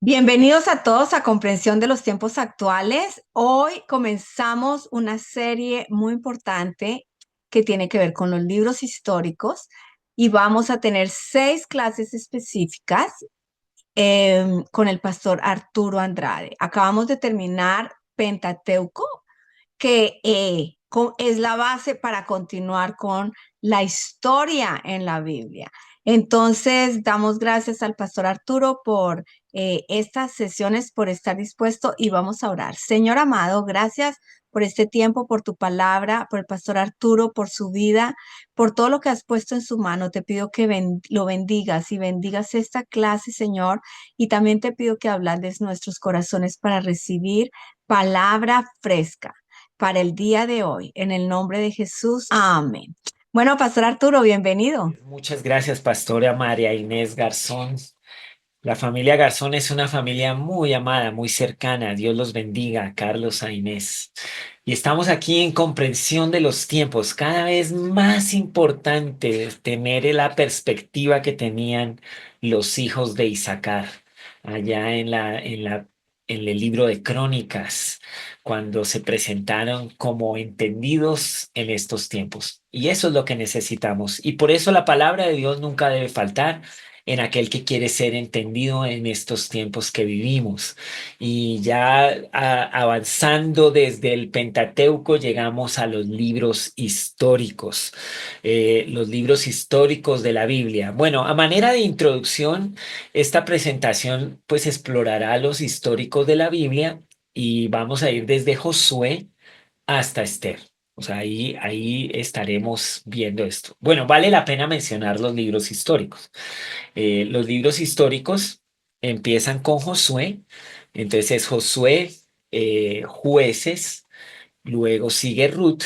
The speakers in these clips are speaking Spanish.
Bienvenidos a todos a Comprensión de los Tiempos Actuales. Hoy comenzamos una serie muy importante que tiene que ver con los libros históricos y vamos a tener 6 clases específicas con el pastor Arturo Andrade. Acabamos de terminar Pentateuco, que es la base para continuar con la historia en la Biblia. Entonces, damos gracias al pastor Arturo por estas sesiones, por estar dispuesto y vamos a orar. Señor amado, gracias por este tiempo, por tu palabra, por el pastor Arturo, por su vida, por todo lo que has puesto en su mano. Te pido que lo bendigas y bendigas esta clase, Señor, y también te pido que ablades nuestros corazones para recibir palabra fresca para el día de hoy. En el nombre de Jesús. Amén. Bueno, Pastor Arturo, bienvenido. Muchas gracias, Pastora María Inés Garzón. La familia Garzón es una familia muy amada, muy cercana. Dios los bendiga, a Carlos, a Inés. Y estamos aquí en comprensión de los tiempos. Cada vez más importante tener la perspectiva que tenían los hijos de Isaacar allá en el libro de Crónicas, cuando se presentaron como entendidos en estos tiempos. Y eso es lo que necesitamos. Y por eso la palabra de Dios nunca debe faltar en aquel que quiere ser entendido en estos tiempos que vivimos. Y ya avanzando desde el Pentateuco, llegamos a los libros históricos de la Biblia. Bueno, a manera de introducción, esta presentación pues explorará los históricos de la Biblia y vamos a ir desde Josué hasta Esther. O sea, ahí estaremos viendo esto. Bueno, vale la pena mencionar los libros históricos. Los libros históricos empiezan con Josué, entonces es Josué, Jueces, luego sigue Ruth,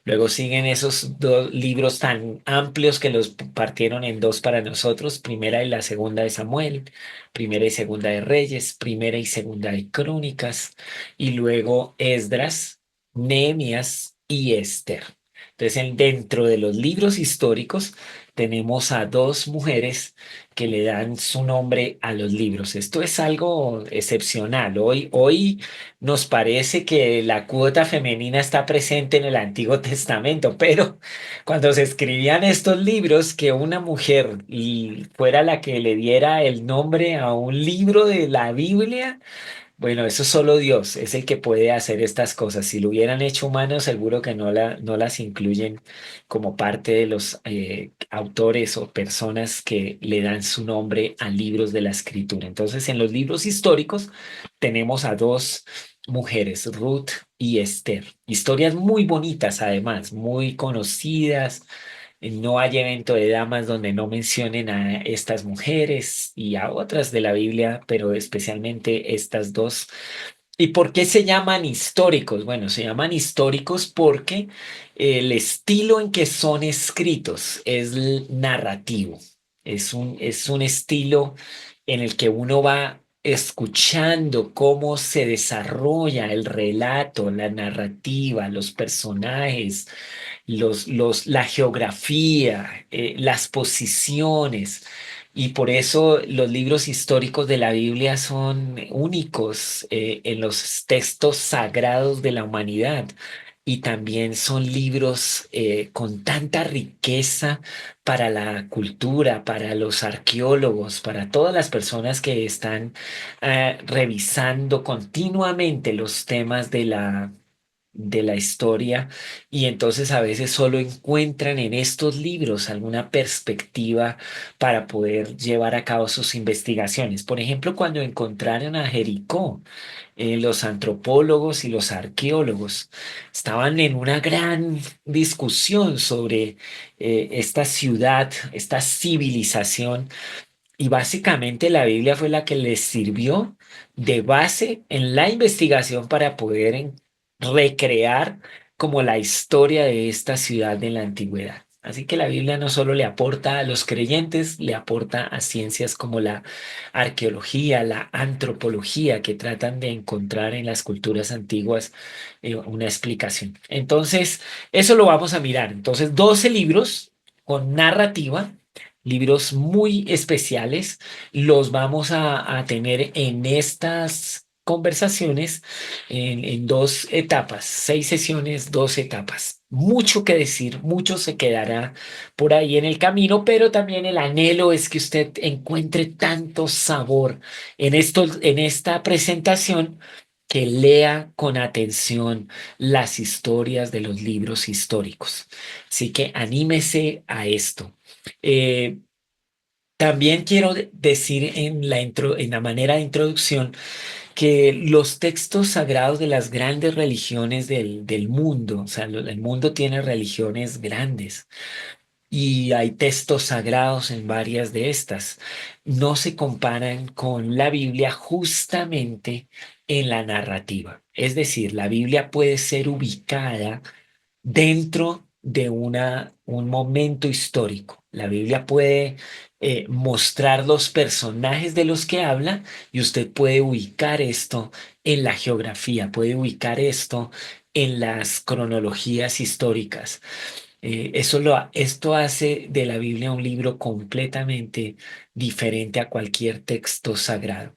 luego siguen esos dos libros tan amplios que los partieron en dos para nosotros, primera y la segunda de Samuel, primera y segunda de Reyes, primera y segunda de Crónicas, y luego Esdras, Nehemías y Esther. Entonces, dentro de los libros históricos tenemos a dos mujeres que le dan su nombre a los libros. Esto es algo excepcional. Hoy nos parece que la cuota femenina está presente en el Antiguo Testamento, pero cuando se escribían estos libros, que una mujer fuera la que le diera el nombre a un libro de la Biblia, bueno, eso solo Dios es el que puede hacer estas cosas. Si lo hubieran hecho humanos, seguro que no las incluyen como parte de los autores o personas que le dan su nombre a libros de la escritura. Entonces, en los libros históricos tenemos a dos mujeres, Ruth y Esther. Historias muy bonitas, además, muy conocidas. No hay evento de damas donde no mencionen a estas mujeres y a otras de la Biblia, pero especialmente estas dos. ¿Y por qué se llaman históricos? Bueno, se llaman históricos porque el estilo en que son escritos es narrativo. Es un estilo en el que uno va escuchando cómo se desarrolla el relato, la narrativa, los personajes, la geografía, las posiciones. Y por eso los libros históricos de la Biblia son únicos en los textos sagrados de la humanidad. Y también son libros con tanta riqueza para la cultura, para los arqueólogos, para todas las personas que están revisando continuamente los temas de la historia y entonces a veces solo encuentran en estos libros alguna perspectiva para poder llevar a cabo sus investigaciones. Por ejemplo, cuando encontraron a Jericó, los antropólogos y los arqueólogos estaban en una gran discusión sobre esta ciudad, esta civilización y básicamente la Biblia fue la que les sirvió de base en la investigación para poder recrear como la historia de esta ciudad de la antigüedad. Así que la Biblia no solo le aporta a los creyentes, le aporta a ciencias como la arqueología, la antropología, que tratan de encontrar en las culturas antiguas una explicación. Entonces, eso lo vamos a mirar. Entonces, 12 libros con narrativa libros muy especiales. Los vamos a tener en estas conversaciones en dos etapas, 6 sesiones, 2 etapas. Mucho que decir, mucho se quedará por ahí en el camino, pero también el anhelo es que usted encuentre tanto sabor en esta presentación, que lea con atención las historias de los libros históricos. Así que anímese a esto. Eh, También quiero decir en la manera de introducción que los textos sagrados de las grandes religiones del mundo, o sea, el mundo tiene religiones grandes y hay textos sagrados en varias de estas, no se comparan con la Biblia justamente en la narrativa. Es decir, la Biblia puede ser ubicada dentro de un momento histórico. La Biblia puede mostrar los personajes de los que habla y usted puede ubicar esto en la geografía, puede ubicar esto en las cronologías históricas. Esto hace de la Biblia un libro completamente diferente a cualquier texto sagrado.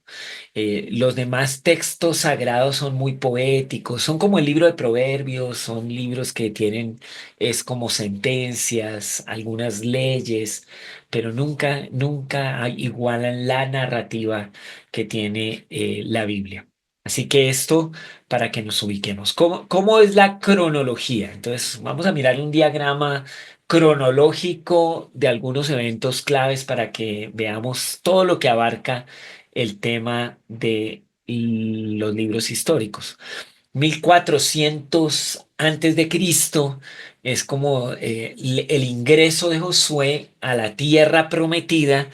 Los demás textos sagrados son muy poéticos, son como el libro de Proverbios, son libros que tienen, es como sentencias, algunas leyes, pero nunca igualan la narrativa que tiene la Biblia. Así que esto para que nos ubiquemos. ¿Cómo es la cronología? Entonces, vamos a mirar un diagrama cronológico de algunos eventos claves para que veamos todo lo que abarca el tema de los libros históricos. 1400 antes de Cristo es como el ingreso de Josué a la tierra prometida,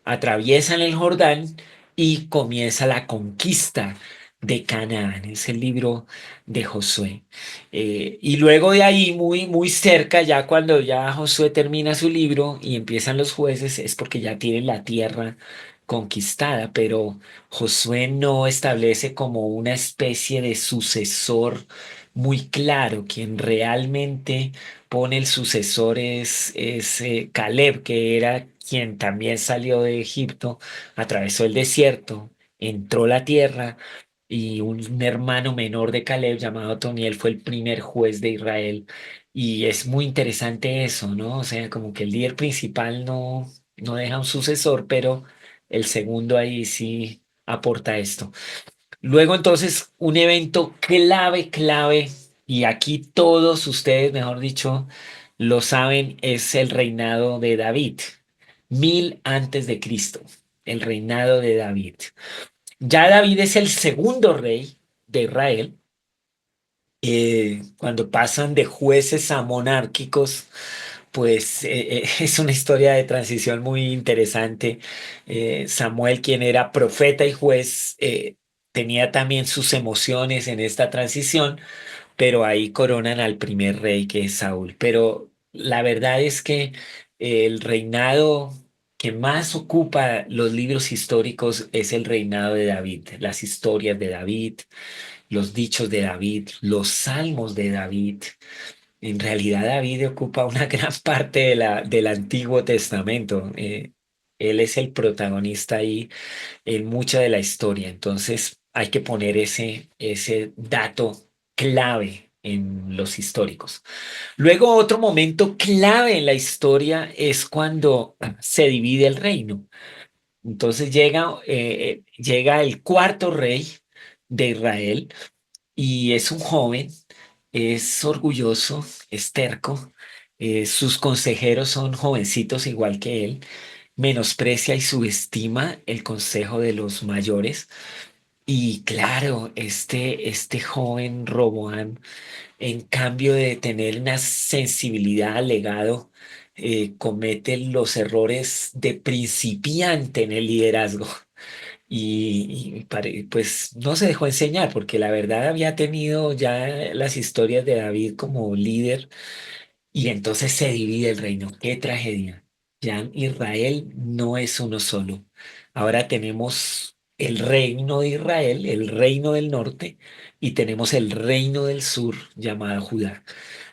atraviesan el Jordán y comienza la conquista de Canaán. Es el libro de Josué. Y luego de ahí, muy cerca, ya cuando ya Josué termina su libro y empiezan los jueces, es porque ya tienen la tierra conquistada, pero Josué no establece como una especie de sucesor muy claro. Quien realmente pone el sucesor es Caleb, que era quien también salió de Egipto, atravesó el desierto, entró a la tierra, y un hermano menor de Caleb llamado Otoniel fue el primer juez de Israel. Y es muy interesante eso, ¿no? O sea, como que el líder principal no deja un sucesor, pero el segundo ahí sí aporta esto. Luego entonces un evento clave, y aquí todos ustedes, mejor dicho, lo saben, es el reinado de David, 1000 antes de Cristo, el reinado de David. Ya David es el segundo rey de Israel. Cuando pasan de jueces a monárquicos, pues es una historia de transición muy interesante. Samuel, quien era profeta y juez, tenía también sus emociones en esta transición, pero ahí coronan al primer rey, que es Saúl. Pero la verdad es que el reinado que más ocupa los libros históricos es el reinado de David, las historias de David, los dichos de David, los salmos de David. En realidad David ocupa una gran parte del Antiguo Testamento. Él es el protagonista ahí en mucha de la historia. Entonces hay que poner ese dato clave en los históricos. Luego otro momento clave en la historia es cuando se divide el reino. Entonces llega el cuarto rey de Israel y es un joven, es orgulloso, es terco, sus consejeros son jovencitos igual que él, menosprecia y subestima el consejo de los mayores. Y claro, este joven Roboam, en cambio de tener una sensibilidad al legado, comete los errores de principiante en el liderazgo. Pues no se dejó enseñar porque la verdad había tenido ya las historias de David como líder, y entonces se divide el reino. ¡Qué tragedia! Ya Israel no es uno solo. Ahora tenemos el reino de Israel, el reino del norte, y tenemos el reino del sur llamado Judá.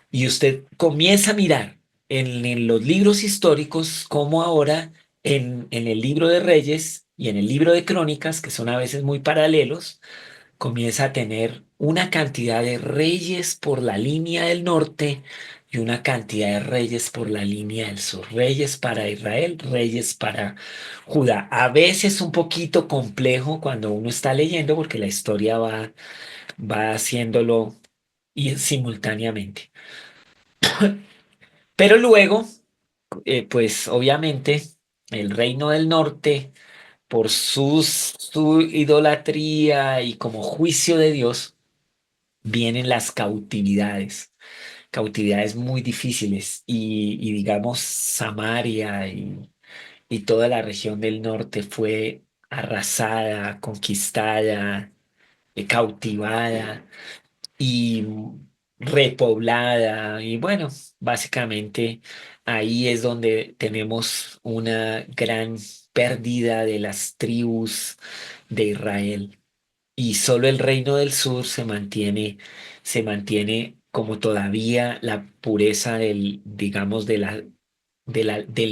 Y usted comienza a mirar. en los libros históricos como ahora en el libro de Reyes y en el libro de Crónicas, que son a veces muy paralelos, comienza a tener una cantidad de reyes por la línea del norte y una cantidad de reyes por la línea del sur. Reyes para Israel, reyes para Judá. A veces un poquito complejo cuando uno está leyendo porque la historia va haciéndolo y simultáneamente. Pero luego, pues obviamente, el reino del norte, por su idolatría y como juicio de Dios, vienen las cautividades, cautividades muy difíciles y digamos Samaria y toda la región del norte fue arrasada, conquistada, cautivada y repoblada. Y bueno, básicamente ahí es donde tenemos una gran pérdida de las tribus de Israel. Y solo el reino del sur se mantiene como todavía la pureza del, digamos, del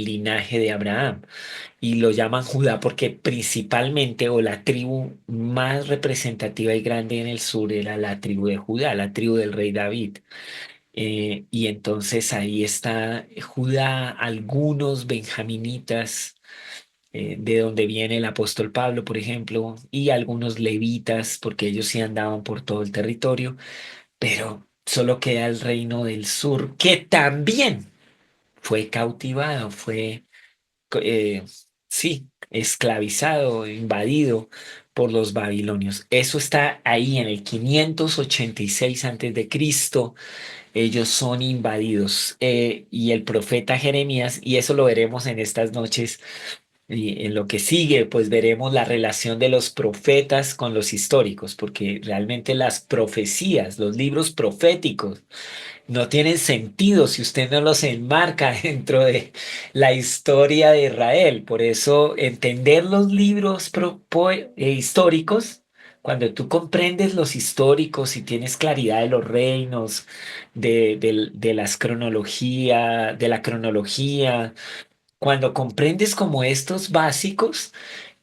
linaje de Abraham y lo llaman Judá porque principalmente o la tribu más representativa y grande en el sur era la tribu de Judá, la tribu del rey David. Y entonces ahí está Judá, algunos benjaminitas, de donde viene el apóstol Pablo, por ejemplo, y algunos levitas, porque ellos sí andaban por todo el territorio, pero solo queda el reino del sur, que también fue cautivado, eh, sí, esclavizado, invadido por los babilonios. Eso está ahí en el 586 antes de Cristo. Ellos son invadidos. Y el profeta Jeremías, y eso lo veremos en estas noches y en lo que sigue, pues veremos la relación de los profetas con los históricos, porque realmente las profecías, los libros proféticos, no tienen sentido si usted no los enmarca dentro de la historia de Israel. Por eso, entender los libros históricos, cuando tú comprendes los históricos y tienes claridad de los reinos, de las cronología, de la cronología, cuando comprendes como estos básicos,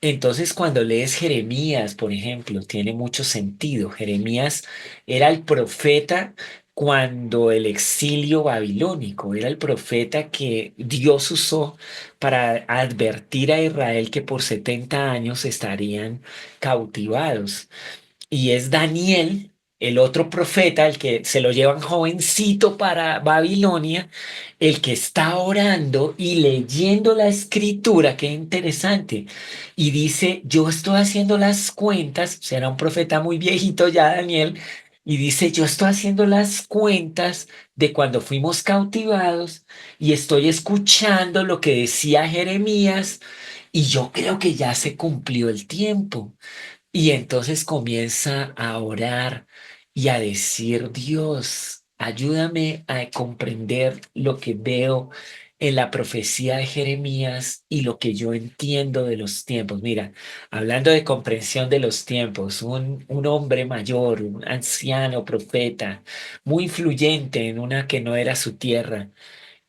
entonces cuando lees Jeremías, por ejemplo, tiene mucho sentido. Jeremías era el profeta cuando el exilio babilónico, era el profeta que Dios usó para advertir a Israel que por 70 años estarían cautivados. Y es Daniel, el otro profeta, el que se lo llevan jovencito para Babilonia, el que está orando y leyendo la escritura, qué interesante. Y dice, yo estoy haciendo las cuentas, será un profeta muy viejito ya, Daniel, y dice, yo estoy haciendo las cuentas de cuando fuimos cautivados y estoy escuchando lo que decía Jeremías y yo creo que ya se cumplió el tiempo. Y entonces comienza a orar y a decir, Dios, ayúdame a comprender lo que veo en la profecía de Jeremías y lo que yo entiendo de los tiempos. Mira, hablando de comprensión de los tiempos, un hombre mayor, un anciano profeta, muy influyente en una que no era su tierra,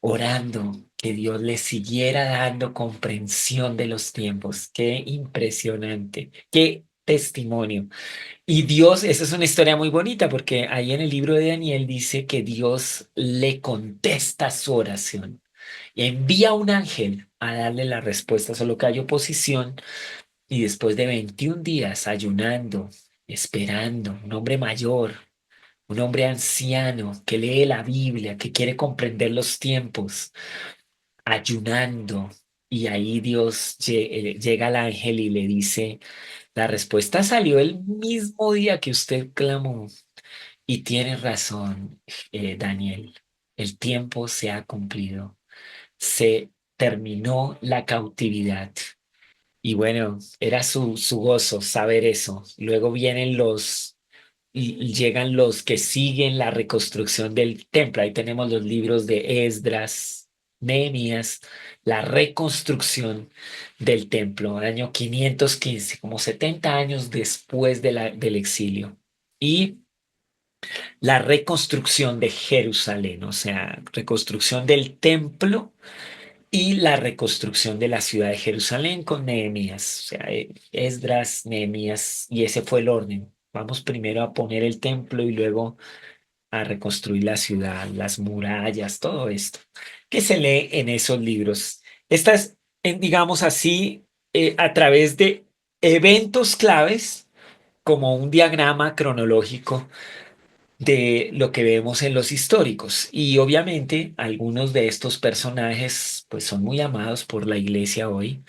orando que Dios le siguiera dando comprensión de los tiempos. Qué impresionante, qué testimonio. Y Dios, esa es una historia muy bonita porque ahí en el libro de Daniel dice que Dios le contesta su oración y envía un ángel a darle la respuesta, solo que hay oposición y después de 21 días ayunando, esperando, un hombre mayor, un hombre anciano que lee la Biblia, que quiere comprender los tiempos, ayunando. Y ahí Dios llega al ángel y le dice, la respuesta salió el mismo día que usted clamó. Y tiene razón, Daniel. El tiempo se ha cumplido. Se terminó la cautividad. Y bueno, era su gozo saber eso. Luego vienen y llegan los que siguen la reconstrucción del templo. Ahí tenemos los libros de Esdras, Nehemías, la reconstrucción del templo, año 515, como 70 años después del exilio. Y la reconstrucción de Jerusalén, o sea, reconstrucción del templo y la reconstrucción de la ciudad de Jerusalén con Nehemías, o sea, Esdras, Nehemías, y ese fue el orden. Vamos primero a poner el templo y luego a reconstruir la ciudad, las murallas, todo esto, que se lee en esos libros. Estas, digamos así, a través de eventos claves, como un diagrama cronológico de lo que vemos en los históricos. Y obviamente algunos de estos personajes pues son muy amados por la iglesia hoy.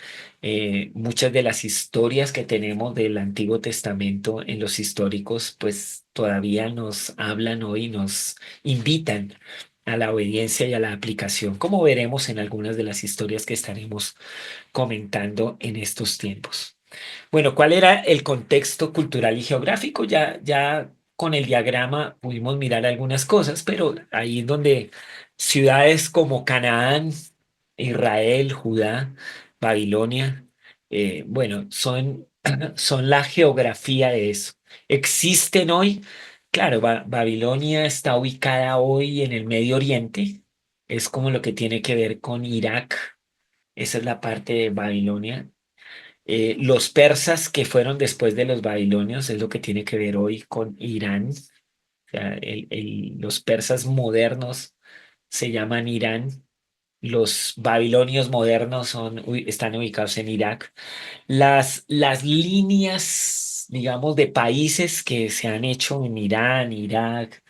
Muchas de las historias que tenemos del Antiguo Testamento en los históricos pues todavía nos hablan hoy, nos invitan a la obediencia y a la aplicación, como veremos en algunas de las historias que estaremos comentando en estos tiempos. Bueno, ¿cuál era el contexto cultural y geográfico? Ya con el diagrama pudimos mirar algunas cosas, pero ahí es donde ciudades como Canaán, Israel, Judá, Babilonia, bueno, son la geografía de eso. ¿Existen hoy? Claro, Babilonia está ubicada hoy en el Medio Oriente, es como lo que tiene que ver con Irak, esa es la parte de Babilonia. Los persas que fueron después de los babilonios es lo que tiene que ver hoy con Irán. O sea, los persas modernos se llaman Irán. Los babilonios modernos están ubicados en Irak. Las líneas, digamos, de países que se han hecho en Irán, Irak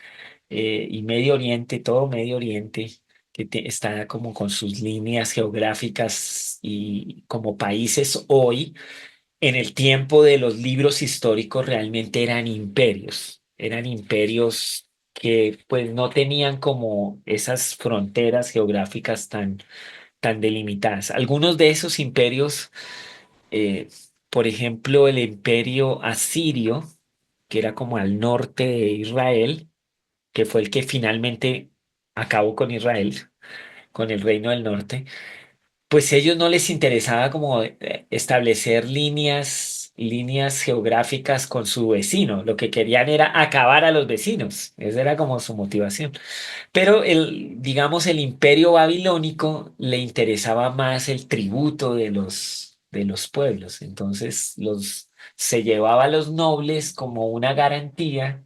y Medio Oriente, todo Medio Oriente, que está como con sus líneas geográficas y como países hoy en el tiempo de los libros históricos realmente eran imperios que pues no tenían como esas fronteras geográficas tan delimitadas. Algunos de esos imperios, eh, por ejemplo, el imperio asirio, que era como al norte de Israel, que fue el que finalmente acabó con Israel, con el reino del norte, pues a ellos no les interesaba como establecer líneas geográficas con su vecino. Lo que querían era acabar a los vecinos. Esa era como su motivación. Pero digamos, el imperio babilónico le interesaba más el tributo de los pueblos. Entonces se llevaba a los nobles como una garantía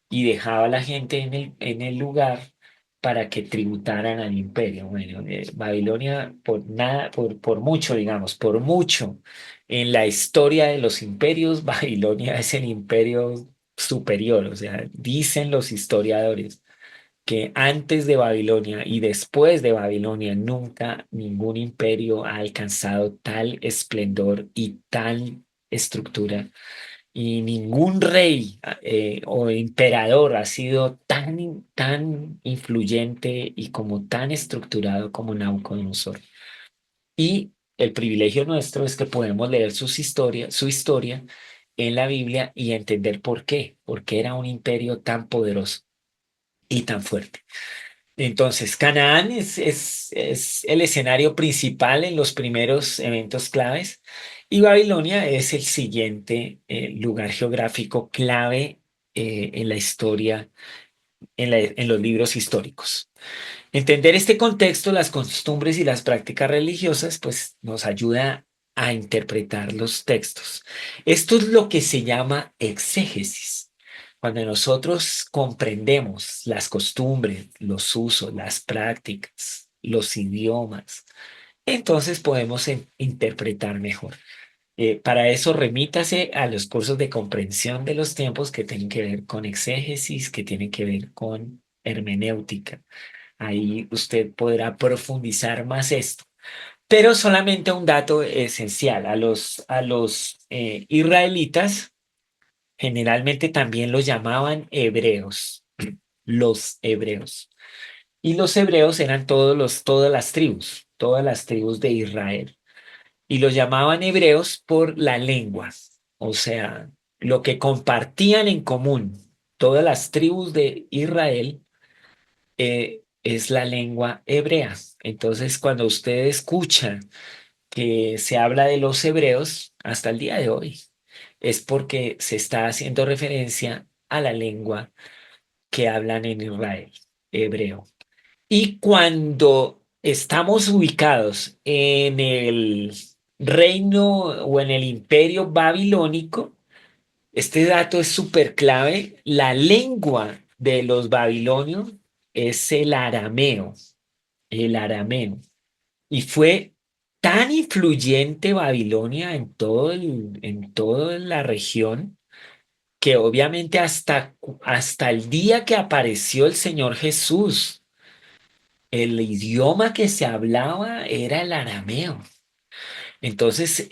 y dejaba a la gente en el lugar para que tributaran al imperio. Bueno, Babilonia, por nada, por mucho, digamos, por mucho, en la historia de los imperios, Babilonia es el imperio superior. O sea, dicen los historiadores que antes de Babilonia y después de Babilonia nunca ningún imperio ha alcanzado tal esplendor y tal estructura y ningún rey o emperador ha sido tan influyente y como tan estructurado como Nabucodonosor. Y el privilegio nuestro es que podemos leer su historia en la Biblia y entender por qué era un imperio tan poderoso y tan fuerte. Entonces, Canaán es el escenario principal en los primeros eventos claves y Babilonia es el siguiente lugar geográfico clave en la historia, en los libros históricos. Entender este contexto, las costumbres y las prácticas religiosas, pues nos ayuda a interpretar los textos. Esto es lo que se llama exégesis. Cuando nosotros comprendemos las costumbres, los usos, las prácticas, los idiomas, entonces podemos interpretar mejor. Para eso remítase a los cursos de comprensión de los tiempos que tienen que ver con exégesis, que tienen que ver con hermenéutica. Ahí usted podrá profundizar más esto. Pero solamente un dato esencial. A los israelitas generalmente también los llamaban hebreos, los hebreos. Y los hebreos eran todas las tribus de Israel. Y los llamaban hebreos por la lengua, o sea, lo que compartían en común todas las tribus de Israel es la lengua hebrea. Entonces, cuando usted escucha que se habla de los hebreos hasta el día de hoy, es porque se está haciendo referencia a la lengua que hablan en Israel, hebreo. Y cuando estamos ubicados en el reino o en el imperio babilónico, este dato es súper clave. La lengua de los babilonios es el arameo, el arameo. Y fue tan influyente Babilonia en toda la región que obviamente hasta el día que apareció el Señor Jesús, el idioma que se hablaba era el arameo. Entonces,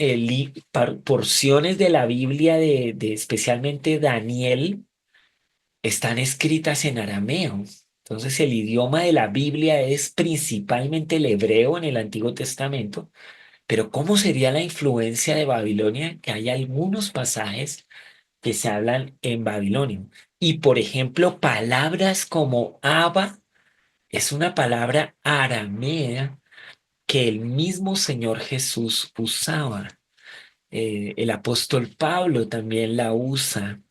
porciones de la Biblia de especialmente Daniel están escritas en arameo. Entonces, el idioma de la Biblia es principalmente el hebreo en el Antiguo Testamento. Pero ¿cómo sería la influencia de Babilonia? Que hay algunos pasajes que se hablan en babilonio. Y, por ejemplo, palabras como Abba es una palabra aramea que el mismo Señor Jesús usaba. El apóstol Pablo también la usa,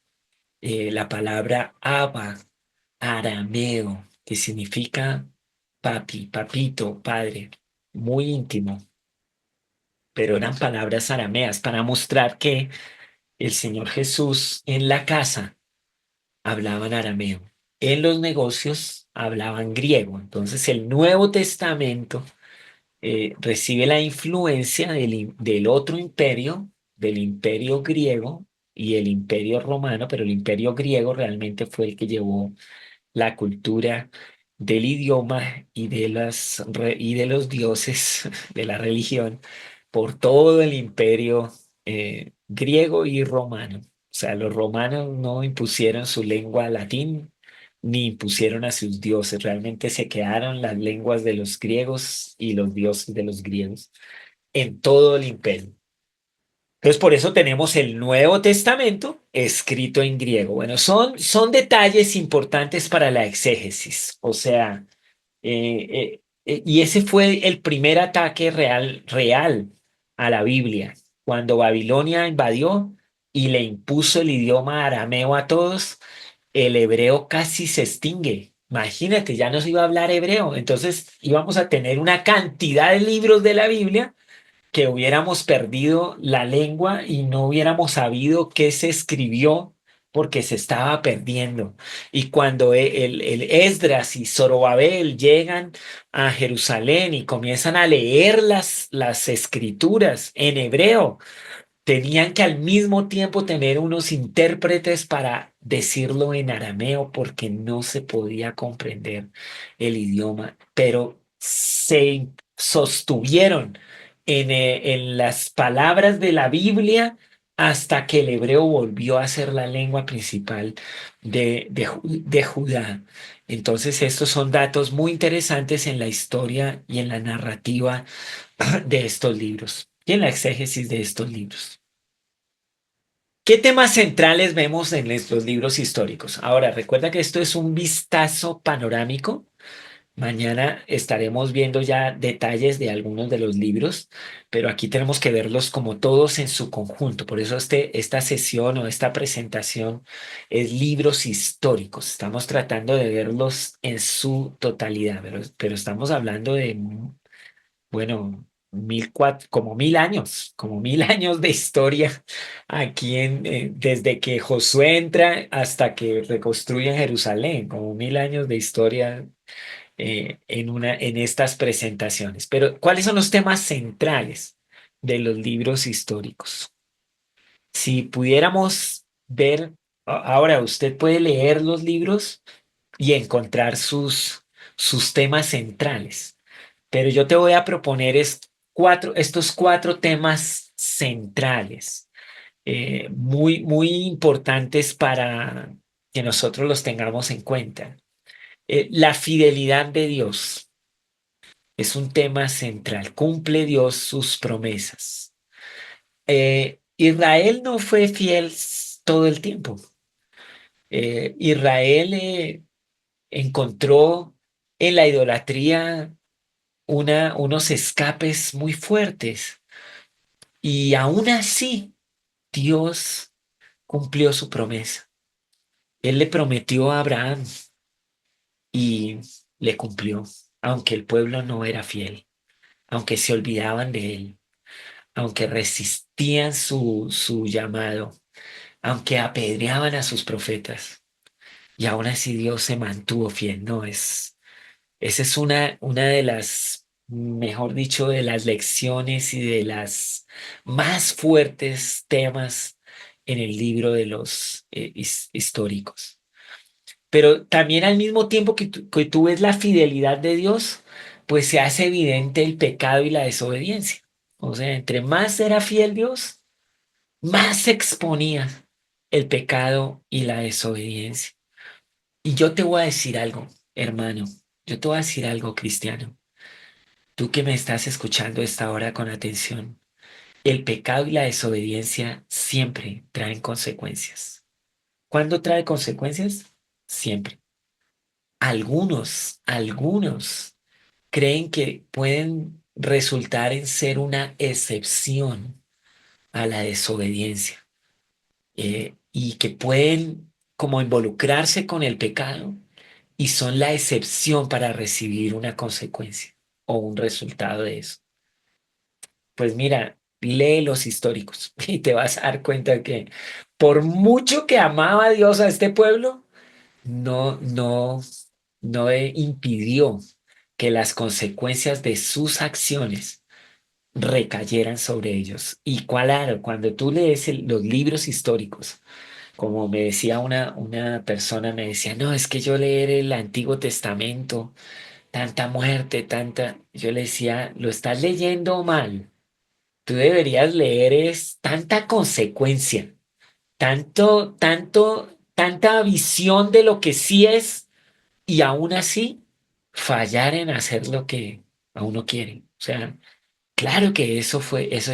la palabra Abba, arameo, que significa papi, papito, padre, muy íntimo, pero eran palabras arameas para mostrar que el Señor Jesús en la casa hablaban arameo, en los negocios hablaban griego. Entonces el Nuevo Testamento recibe la influencia del otro imperio, del imperio griego y el imperio romano, pero el imperio griego realmente fue el que llevó la cultura del idioma y de los dioses de la religión por todo el imperio griego y romano. O sea, los romanos no impusieron su lengua latín ni impusieron a sus dioses, realmente se quedaron las lenguas de los griegos y los dioses de los griegos en todo el imperio. Entonces, por eso tenemos el Nuevo Testamento escrito en griego. Bueno, son detalles importantes para la exégesis. O sea, y ese fue el primer ataque real a la Biblia, cuando Babilonia invadió y le impuso el idioma arameo a todos, el hebreo casi se extingue. Imagínate, ya no se iba a hablar hebreo, entonces íbamos a tener una cantidad de libros de la Biblia que hubiéramos perdido la lengua y no hubiéramos sabido qué se escribió porque se estaba perdiendo. Y cuando el Esdras y Zorobabel llegan a Jerusalén y comienzan a leer las escrituras en hebreo, tenían que al mismo tiempo tener unos intérpretes para decirlo en arameo porque no se podía comprender el idioma, pero se sostuvieron en las palabras de la Biblia hasta que el hebreo volvió a ser la lengua principal de Judá. Entonces, estos son datos muy interesantes en la historia y en la narrativa de estos libros y en la exégesis de estos libros. ¿Qué temas centrales vemos en estos libros históricos? Ahora, recuerda que esto es un vistazo panorámico. Mañana estaremos viendo ya detalles de algunos de los libros, pero aquí tenemos que verlos como todos en su conjunto. Por eso esta sesión o esta presentación es libros históricos. Estamos tratando de verlos en su totalidad, pero estamos hablando de bueno, como 1000 años de historia aquí desde que Josué entra hasta que reconstruyen Jerusalén, como 1000 años de historia en estas presentaciones. Pero, ¿cuáles son los temas centrales de los libros históricos? Si pudiéramos ver, ahora usted puede leer los libros y encontrar sus temas centrales. Pero yo te voy a proponer estos cuatro temas centrales, muy importantes para que nosotros los tengamos en cuenta. La fidelidad de Dios es un tema central. ¿Cumple Dios sus promesas? Israel no fue fiel todo el tiempo. Israel encontró en la idolatría unos escapes muy fuertes. Y aún así, Dios cumplió su promesa. Él le prometió a Abraham. y le cumplió, aunque el pueblo no era fiel, aunque se olvidaban de él, aunque resistían su llamado, aunque apedreaban a sus profetas. Y aún así Dios se mantuvo fiel, ¿no? Esa es una de las, mejor dicho, de las lecciones y de las más fuertes temas en el libro de los históricos. Pero también al mismo tiempo que tú ves la fidelidad de Dios, pues se hace evidente el pecado y la desobediencia. O sea, entre más era fiel Dios, más se exponía el pecado y la desobediencia. Y yo te voy a decir algo, hermano, yo te voy a decir algo, cristiano. Tú que me estás escuchando a esta hora con atención, el pecado y la desobediencia siempre traen consecuencias. ¿Cuándo trae consecuencias? Siempre. Algunos creen que pueden resultar en ser una excepción a la desobediencia, y que pueden como involucrarse con el pecado y son la excepción para recibir una consecuencia o un resultado de eso. Pues mira, lee los históricos y te vas a dar cuenta que por mucho que amaba Dios a este pueblo, no, no, no impidió que las consecuencias de sus acciones recayeran sobre ellos. Y claro, cuando tú lees los libros históricos, como me decía una persona, me decía, no, es que yo leer el Antiguo Testamento, tanta muerte, tanta, yo le decía, lo estás leyendo mal. Tú deberías leer es tanta consecuencia, tanta visión de lo que sí es y aún así fallar en hacer lo que a uno quiere. O sea, claro que eso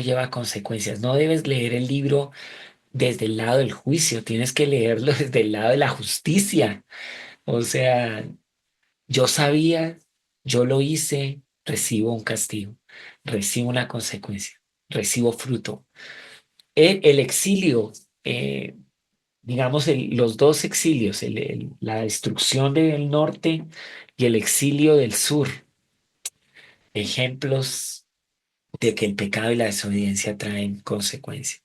lleva consecuencias. No debes leer el libro desde el lado del juicio, tienes que leerlo desde el lado de la justicia. O sea, yo sabía, yo lo hice, recibo un castigo, recibo una consecuencia, recibo fruto. El exilio, eh, digamos, los dos exilios, la destrucción del norte y el exilio del sur, ejemplos de que el pecado y la desobediencia traen consecuencias.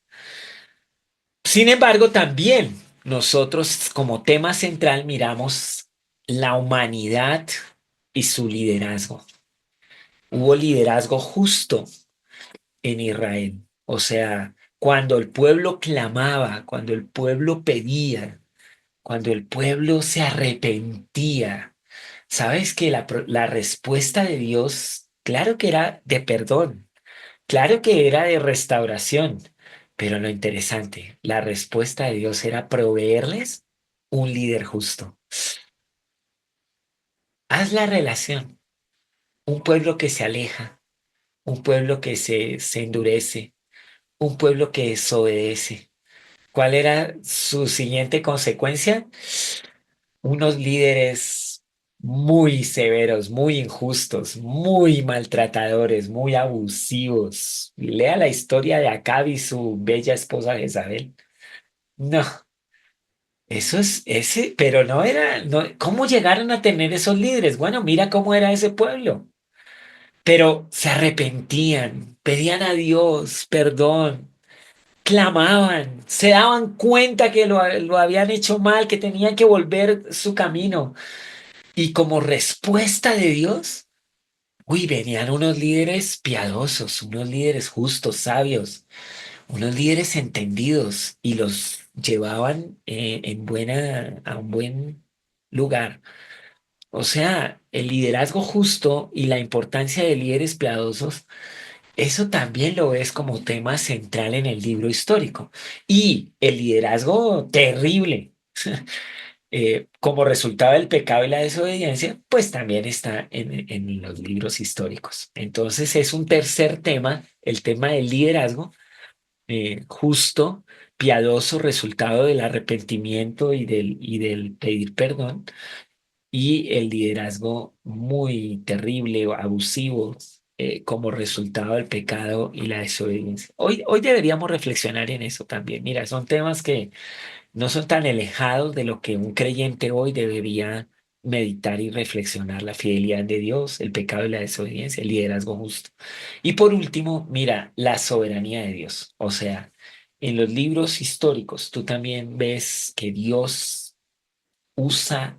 Sin embargo, también nosotros como tema central miramos la humanidad y su liderazgo. Hubo liderazgo justo en Israel. O sea, cuando el pueblo clamaba, cuando el pueblo pedía, cuando el pueblo se arrepentía, sabes que la respuesta de Dios, claro que era de perdón, claro que era de restauración, pero lo interesante, la respuesta de Dios era proveerles un líder justo. Haz la relación. Un pueblo que se aleja, un pueblo que se endurece, un pueblo que desobedece. ¿Cuál era su siguiente consecuencia? Unos líderes muy severos, muy injustos, muy maltratadores, muy abusivos. Lea la historia de Acab y su bella esposa Jezabel. No, eso es ese, pero no era, no, ¿cómo llegaron a tener esos líderes? Bueno, mira cómo era ese pueblo. Pero se arrepentían, pedían a Dios perdón, clamaban, se daban cuenta que lo habían hecho mal, que tenían que volver su camino. Y como respuesta de Dios, uy, venían unos líderes piadosos, unos líderes justos, sabios, unos líderes entendidos y los llevaban a un buen lugar. O sea, el liderazgo justo y la importancia de líderes piadosos, eso también lo ves como tema central en el libro histórico. Y el liderazgo terrible, como resultado del pecado y la desobediencia, pues también está en los libros históricos. Entonces es un tercer tema, el tema del liderazgo, justo, piadoso, resultado del arrepentimiento y del pedir perdón, y el liderazgo muy terrible o abusivo, como resultado del pecado y la desobediencia. Hoy deberíamos reflexionar en eso también. Mira, son temas que no son tan alejados de lo que un creyente hoy debería meditar y reflexionar la fidelidad de Dios, el pecado y la desobediencia, el liderazgo justo. Y por último, mira, la soberanía de Dios. O sea, en los libros históricos tú también ves que Dios usa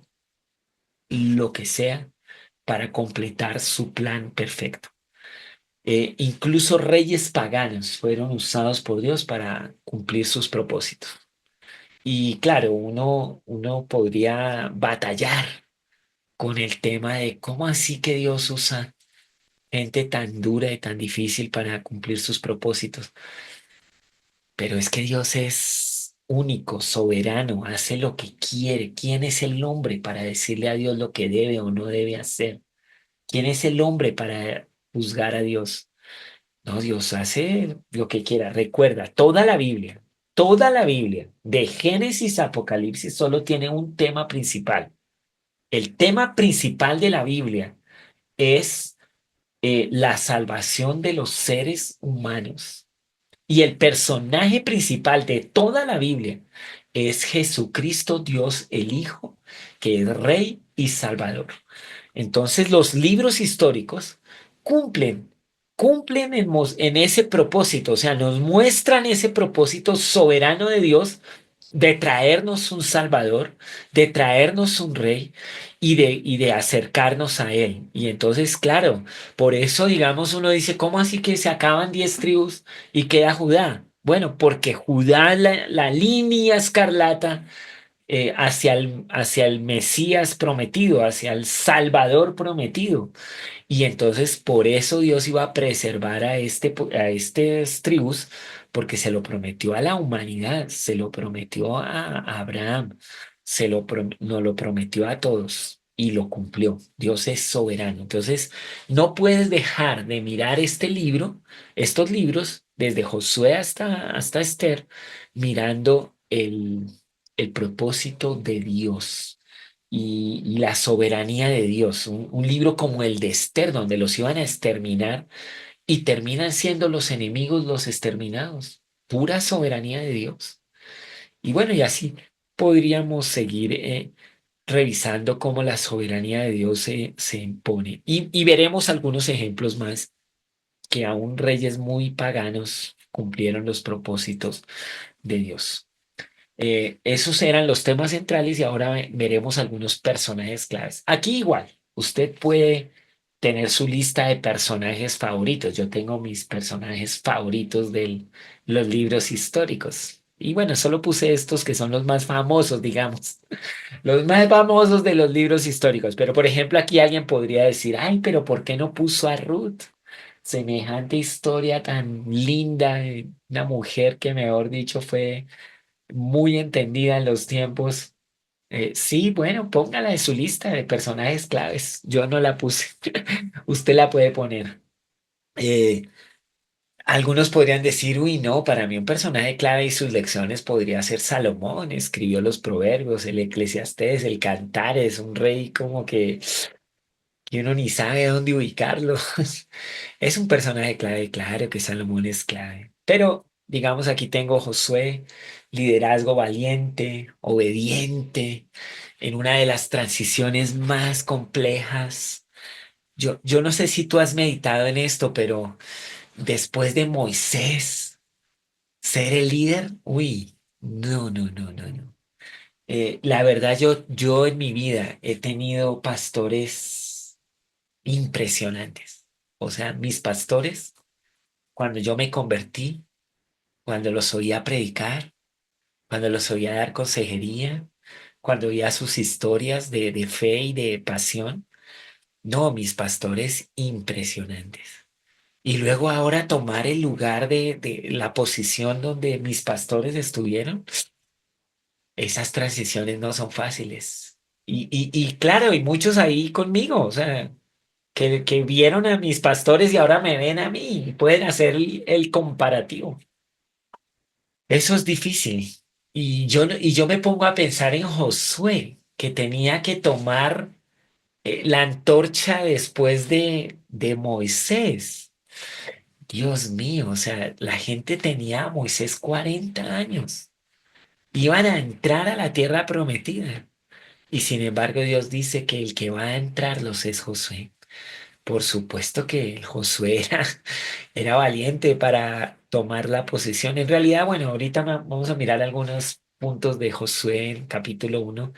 lo que sea para completar su plan perfecto. Incluso reyes paganos fueron usados por Dios para cumplir sus propósitos. Y claro, uno podría batallar con el tema de cómo así que Dios usa gente tan dura y tan difícil para cumplir sus propósitos. Pero es que Dios es único, soberano, hace lo que quiere. ¿Quién es el hombre para decirle a Dios lo que debe o no debe hacer? ¿Quién es el hombre para juzgar a Dios? No, Dios hace lo que quiera. Recuerda, toda la Biblia, de Génesis a Apocalipsis, solo tiene un tema principal. El tema principal de la Biblia es la salvación de los seres humanos. Y el personaje principal de toda la Biblia es Jesucristo, Dios el Hijo, que es Rey y Salvador. Entonces los libros históricos cumplen, cumplen en ese propósito, o sea, nos muestran ese propósito soberano de Dios de traernos un Salvador, de traernos un Rey y de acercarnos a Él. Y entonces, claro, por eso, digamos, uno dice, ¿cómo así que se acaban 10 tribus y queda Judá? Bueno, porque Judá, la línea escarlata, hacia el Mesías prometido, hacia el Salvador prometido. Y entonces por eso Dios iba a preservar a estas tribus, porque se lo prometió a la humanidad, se lo prometió a Abraham, nos lo prometió a todos y lo cumplió. Dios es soberano. Entonces no puedes dejar de mirar estos libros, desde Josué hasta Esther, mirando el propósito de Dios y la soberanía de Dios. Un libro como el de Esther, donde los iban a exterminar y terminan siendo los enemigos los exterminados. Pura soberanía de Dios. Y bueno, y así podríamos seguir revisando cómo la soberanía de Dios se impone. Y veremos algunos ejemplos más que aún reyes muy paganos cumplieron los propósitos de Dios. Esos eran los temas centrales y ahora veremos algunos personajes claves. Aquí igual, usted puede tener su lista de personajes favoritos. Yo tengo mis personajes favoritos de los libros históricos. Y bueno, solo puse estos que son los más famosos, digamos, los más famosos de los libros históricos. Pero por ejemplo, aquí alguien podría decir, ay, pero ¿por qué no puso a Ruth? Semejante historia tan linda, una mujer que, mejor dicho, fue muy entendida en los tiempos. Sí, bueno, póngala en su lista de personajes claves. Yo no la puse. Usted la puede poner. Eh, Algunos podrían decir, uy, no, para mí un personaje clave y sus lecciones podría ser Salomón. Escribió los Proverbios, el Eclesiastés, el Cantares, un rey como que uno ni sabe dónde ubicarlo. Es un personaje clave, claro que Salomón es clave. Pero, digamos, aquí tengo Josué, liderazgo valiente, obediente, en una de las transiciones más complejas. Yo no sé si tú has meditado en esto, pero después de Moisés ser el líder, uy, no, no, no, no, no. La verdad, yo en mi vida he tenido pastores impresionantes. O sea, mis pastores, cuando yo me convertí, cuando los oía predicar, cuando los oía dar consejería, cuando oía sus historias de fe y de pasión, no, mis pastores impresionantes. Y luego ahora tomar el lugar de la posición donde mis pastores estuvieron, esas transiciones no son fáciles. Y claro, y muchos ahí conmigo, o sea, que vieron a mis pastores y ahora me ven a mí y pueden hacer el comparativo. Eso es difícil. Y yo me pongo a pensar en Josué, que tenía que tomar la antorcha después de Moisés. Dios mío, o sea, la gente tenía a Moisés 40 años. Iban a entrar a la tierra prometida. Y sin embargo, Dios dice que el que va a entrarlos es Josué. Por supuesto que el Josué era valiente para tomar la posición. En realidad, bueno, ahorita vamos a mirar algunos puntos de Josué en capítulo 1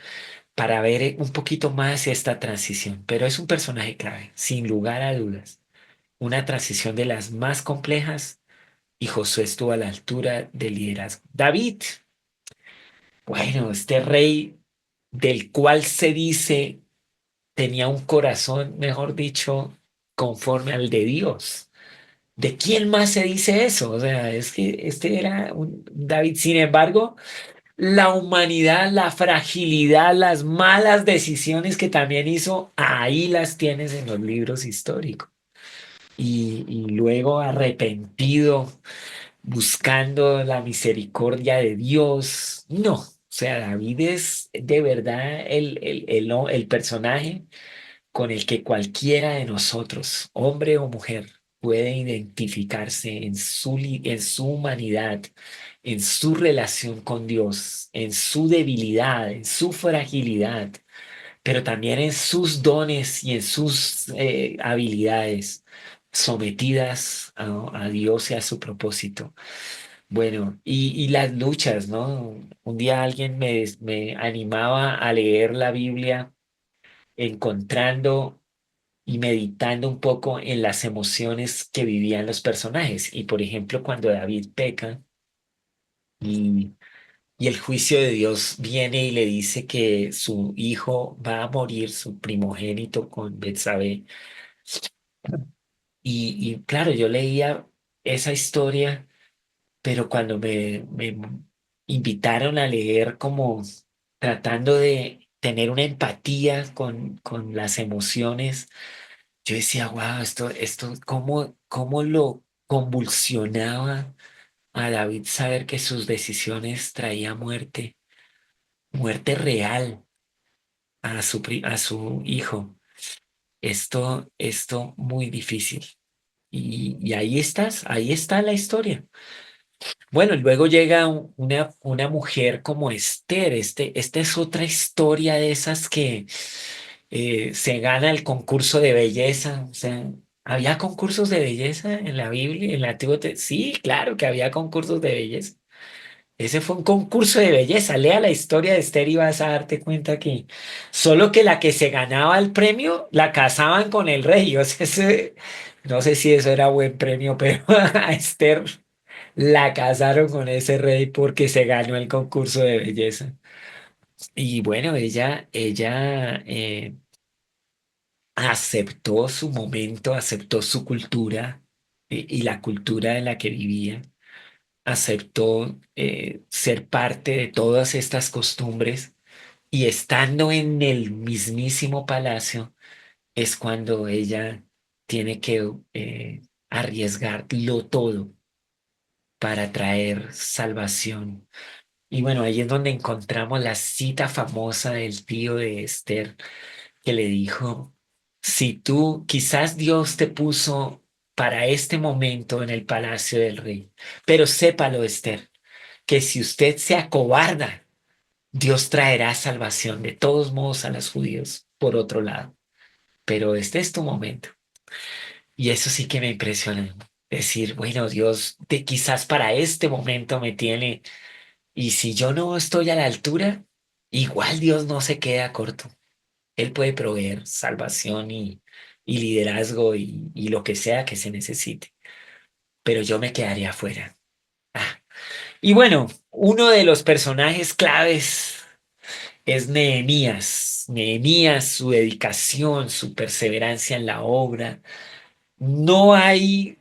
para ver un poquito más esta transición. Pero es un personaje clave, sin lugar a dudas. Una transición de las más complejas y Josué estuvo a la altura del liderazgo. David, bueno, este rey del cual se dice tenía un corazón, mejor dicho, conforme al de Dios. ¿De quién más se dice eso? O sea, es que este era un David. Sin embargo, la humanidad, la fragilidad, las malas decisiones que también hizo, ahí las tienes en los libros históricos. Y luego arrepentido, buscando la misericordia de Dios. No, o sea, David es de verdad el personaje con el que cualquiera de nosotros, hombre o mujer, puede identificarse en su humanidad, en su relación con Dios, en su debilidad, en su fragilidad, pero también en sus dones y en sus habilidades sometidas a Dios y a su propósito. Bueno, y las luchas, ¿no? Un día alguien me animaba a leer la Biblia encontrando y meditando un poco en las emociones que vivían los personajes. Y por ejemplo, cuando David peca y, y el juicio de Dios viene y le dice que su hijo va a morir, su primogénito con Betsabé. Y claro, yo leía esa historia, pero cuando me invitaron a leer como tratando de tener una empatía con las emociones, yo decía, wow, cómo lo convulsionaba a David saber que sus decisiones traían muerte, muerte real a su hijo. Esto muy difícil. Y ahí está la historia. Bueno, luego llega una mujer como Esther. Esta es otra historia de esas que se gana el concurso de belleza. O sea, ¿había concursos de belleza en la Biblia, en el Sí, claro que había concursos de belleza. Ese fue un concurso de belleza. Lea la historia de Esther y vas a darte cuenta que solo que la que se ganaba el premio la casaban con el rey. O sea, no sé si eso era buen premio, pero a Esther la casaron con ese rey porque se ganó el concurso de belleza. Y bueno, ella aceptó su momento, aceptó su cultura y la cultura en la que vivía, aceptó ser parte de todas estas costumbres y estando en el mismísimo palacio es cuando ella tiene que arriesgarlo todo para traer salvación. Y bueno, ahí es donde encontramos la cita famosa del tío de Esther que le dijo, si tú, quizás Dios te puso para este momento en el palacio del rey, pero sépalo, Esther, que si usted se acobarda, Dios traerá salvación de todos modos a los judíos por otro lado, pero este es tu momento. Y eso sí que me impresiona. Decir, bueno, Dios, quizás para este momento me tiene, y si yo no estoy a la altura, igual Dios no se queda corto. Él puede proveer salvación y liderazgo y lo que sea que se necesite, pero yo me quedaría afuera. Ah. Y bueno, uno de los personajes claves es Nehemías. Nehemías, su dedicación, su perseverancia en la obra. No hay,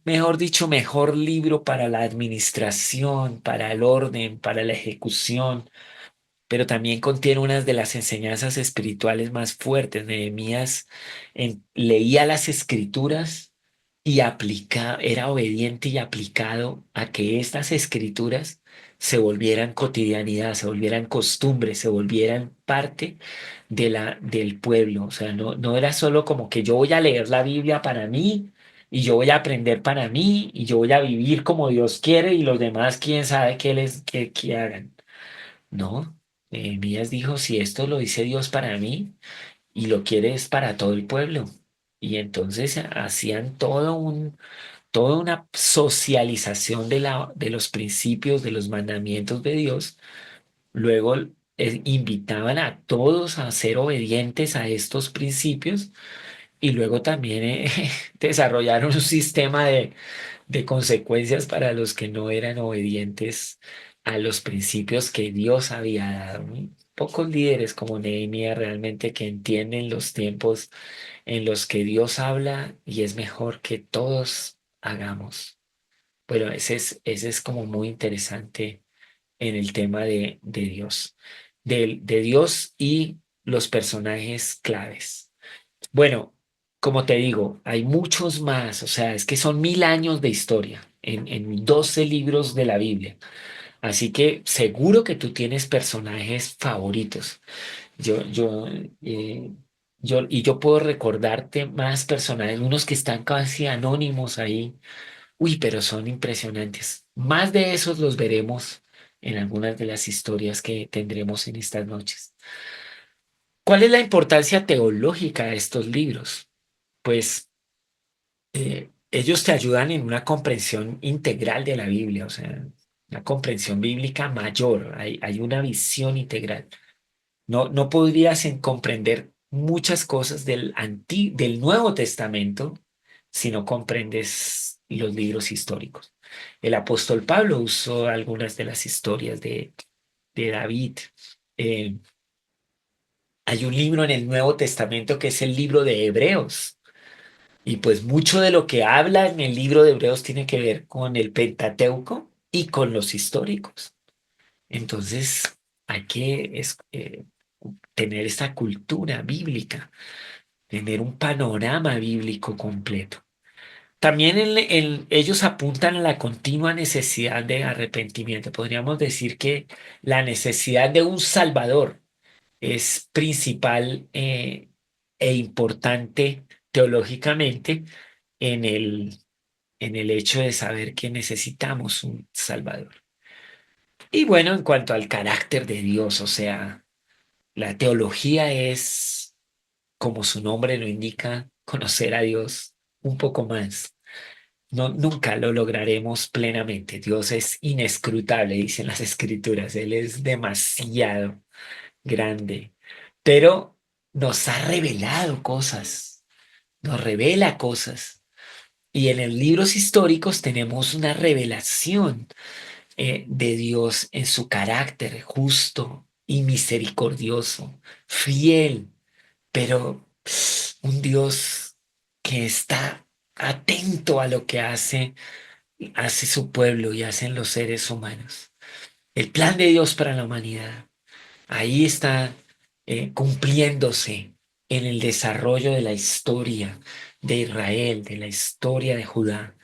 mejor dicho, mejor libro para la administración, para el orden, para la ejecución, pero también contiene unas de las enseñanzas espirituales más fuertes. Nehemías leía las escrituras y era obediente y aplicado a que estas escrituras se volvieran cotidianidad, se volvieran costumbre, se volvieran parte del pueblo. O sea, no era solo como que yo voy a leer la Biblia para mí y yo voy a aprender para mí y yo voy a vivir como Dios quiere y los demás quién sabe qué hagan. No. Nehemías dijo, si esto lo dice Dios para mí y lo quiere es para todo el pueblo. Y entonces hacían toda una socialización de los principios, de los mandamientos de Dios. Luego invitaban a todos a ser obedientes a estos principios y luego también desarrollaron un sistema de consecuencias para los que no eran obedientes a los principios que Dios había dado. Pocos líderes como Nehemías realmente que entienden los tiempos en los que Dios habla y es mejor que todos hagamos. Bueno, ese es como muy interesante en el tema de Dios, de Dios y los personajes claves. Bueno, como te digo, hay muchos más, o sea, es que son 1000 años de historia en 12 libros de la Biblia. Así que seguro que tú tienes personajes favoritos. Yo, yo, eh, yo puedo recordarte más personajes, unos que están casi anónimos ahí. Uy, pero son impresionantes. Más de esos los veremos en algunas de las historias que tendremos en estas noches. ¿Cuál es la importancia teológica de estos libros? Pues ellos te ayudan en una comprensión integral de la Biblia, o sea, una comprensión bíblica mayor. Hay una visión integral. No podrías comprender muchas cosas del Nuevo Testamento si no comprendes los libros históricos. El apóstol Pablo usó algunas de las historias de David. Eh, Hay un libro en el Nuevo Testamento que es el libro de Hebreos. Y pues mucho de lo que habla en el libro de Hebreos tiene que ver con el Pentateuco y con los históricos. Entonces, hay que tener esta cultura bíblica, tener un panorama bíblico completo. También ellos apuntan a la continua necesidad de arrepentimiento. Podríamos decir que la necesidad de un Salvador es principal e importante teológicamente en en el hecho de saber que necesitamos un Salvador. Y bueno, en cuanto al carácter de Dios, o sea, la teología es, como su nombre lo indica, conocer a Dios un poco más. No, nunca lo lograremos plenamente. Dios es inescrutable, dicen las escrituras. Él es demasiado grande, pero nos ha revelado cosas, nos revela cosas. Y en los libros históricos tenemos una revelación de Dios en su carácter justo y misericordioso, fiel, pero un Dios que está atento a lo que hace su pueblo y hacen los seres humanos. El plan de Dios para la humanidad, ahí está cumpliéndose en el desarrollo de la historia de Israel, de la historia de Judá,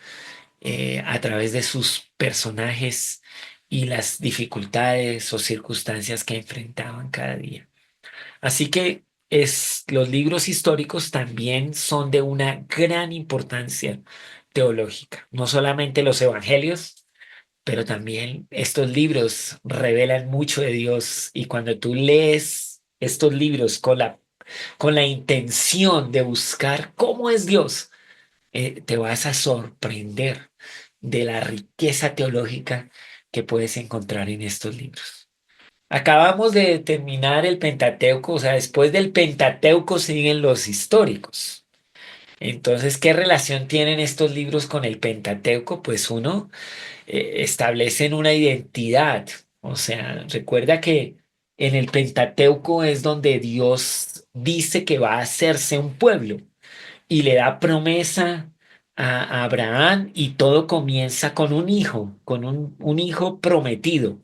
a través de sus personajes y las dificultades o circunstancias que enfrentaban cada día. Así que los libros históricos también son de una gran importancia teológica. No solamente los evangelios, pero también estos libros revelan mucho de Dios y cuando tú lees estos libros con la intención de buscar cómo es Dios, te vas a sorprender de la riqueza teológica que puedes encontrar en estos libros. Acabamos de terminar el Pentateuco, o sea, después del Pentateuco siguen los históricos. Entonces, ¿qué relación tienen estos libros con el Pentateuco? Pues uno, establecen una identidad. O sea, recuerda que en el Pentateuco es donde Dios dice que va a hacerse un pueblo y le da promesa a Abraham y todo comienza con un hijo, con un hijo prometido.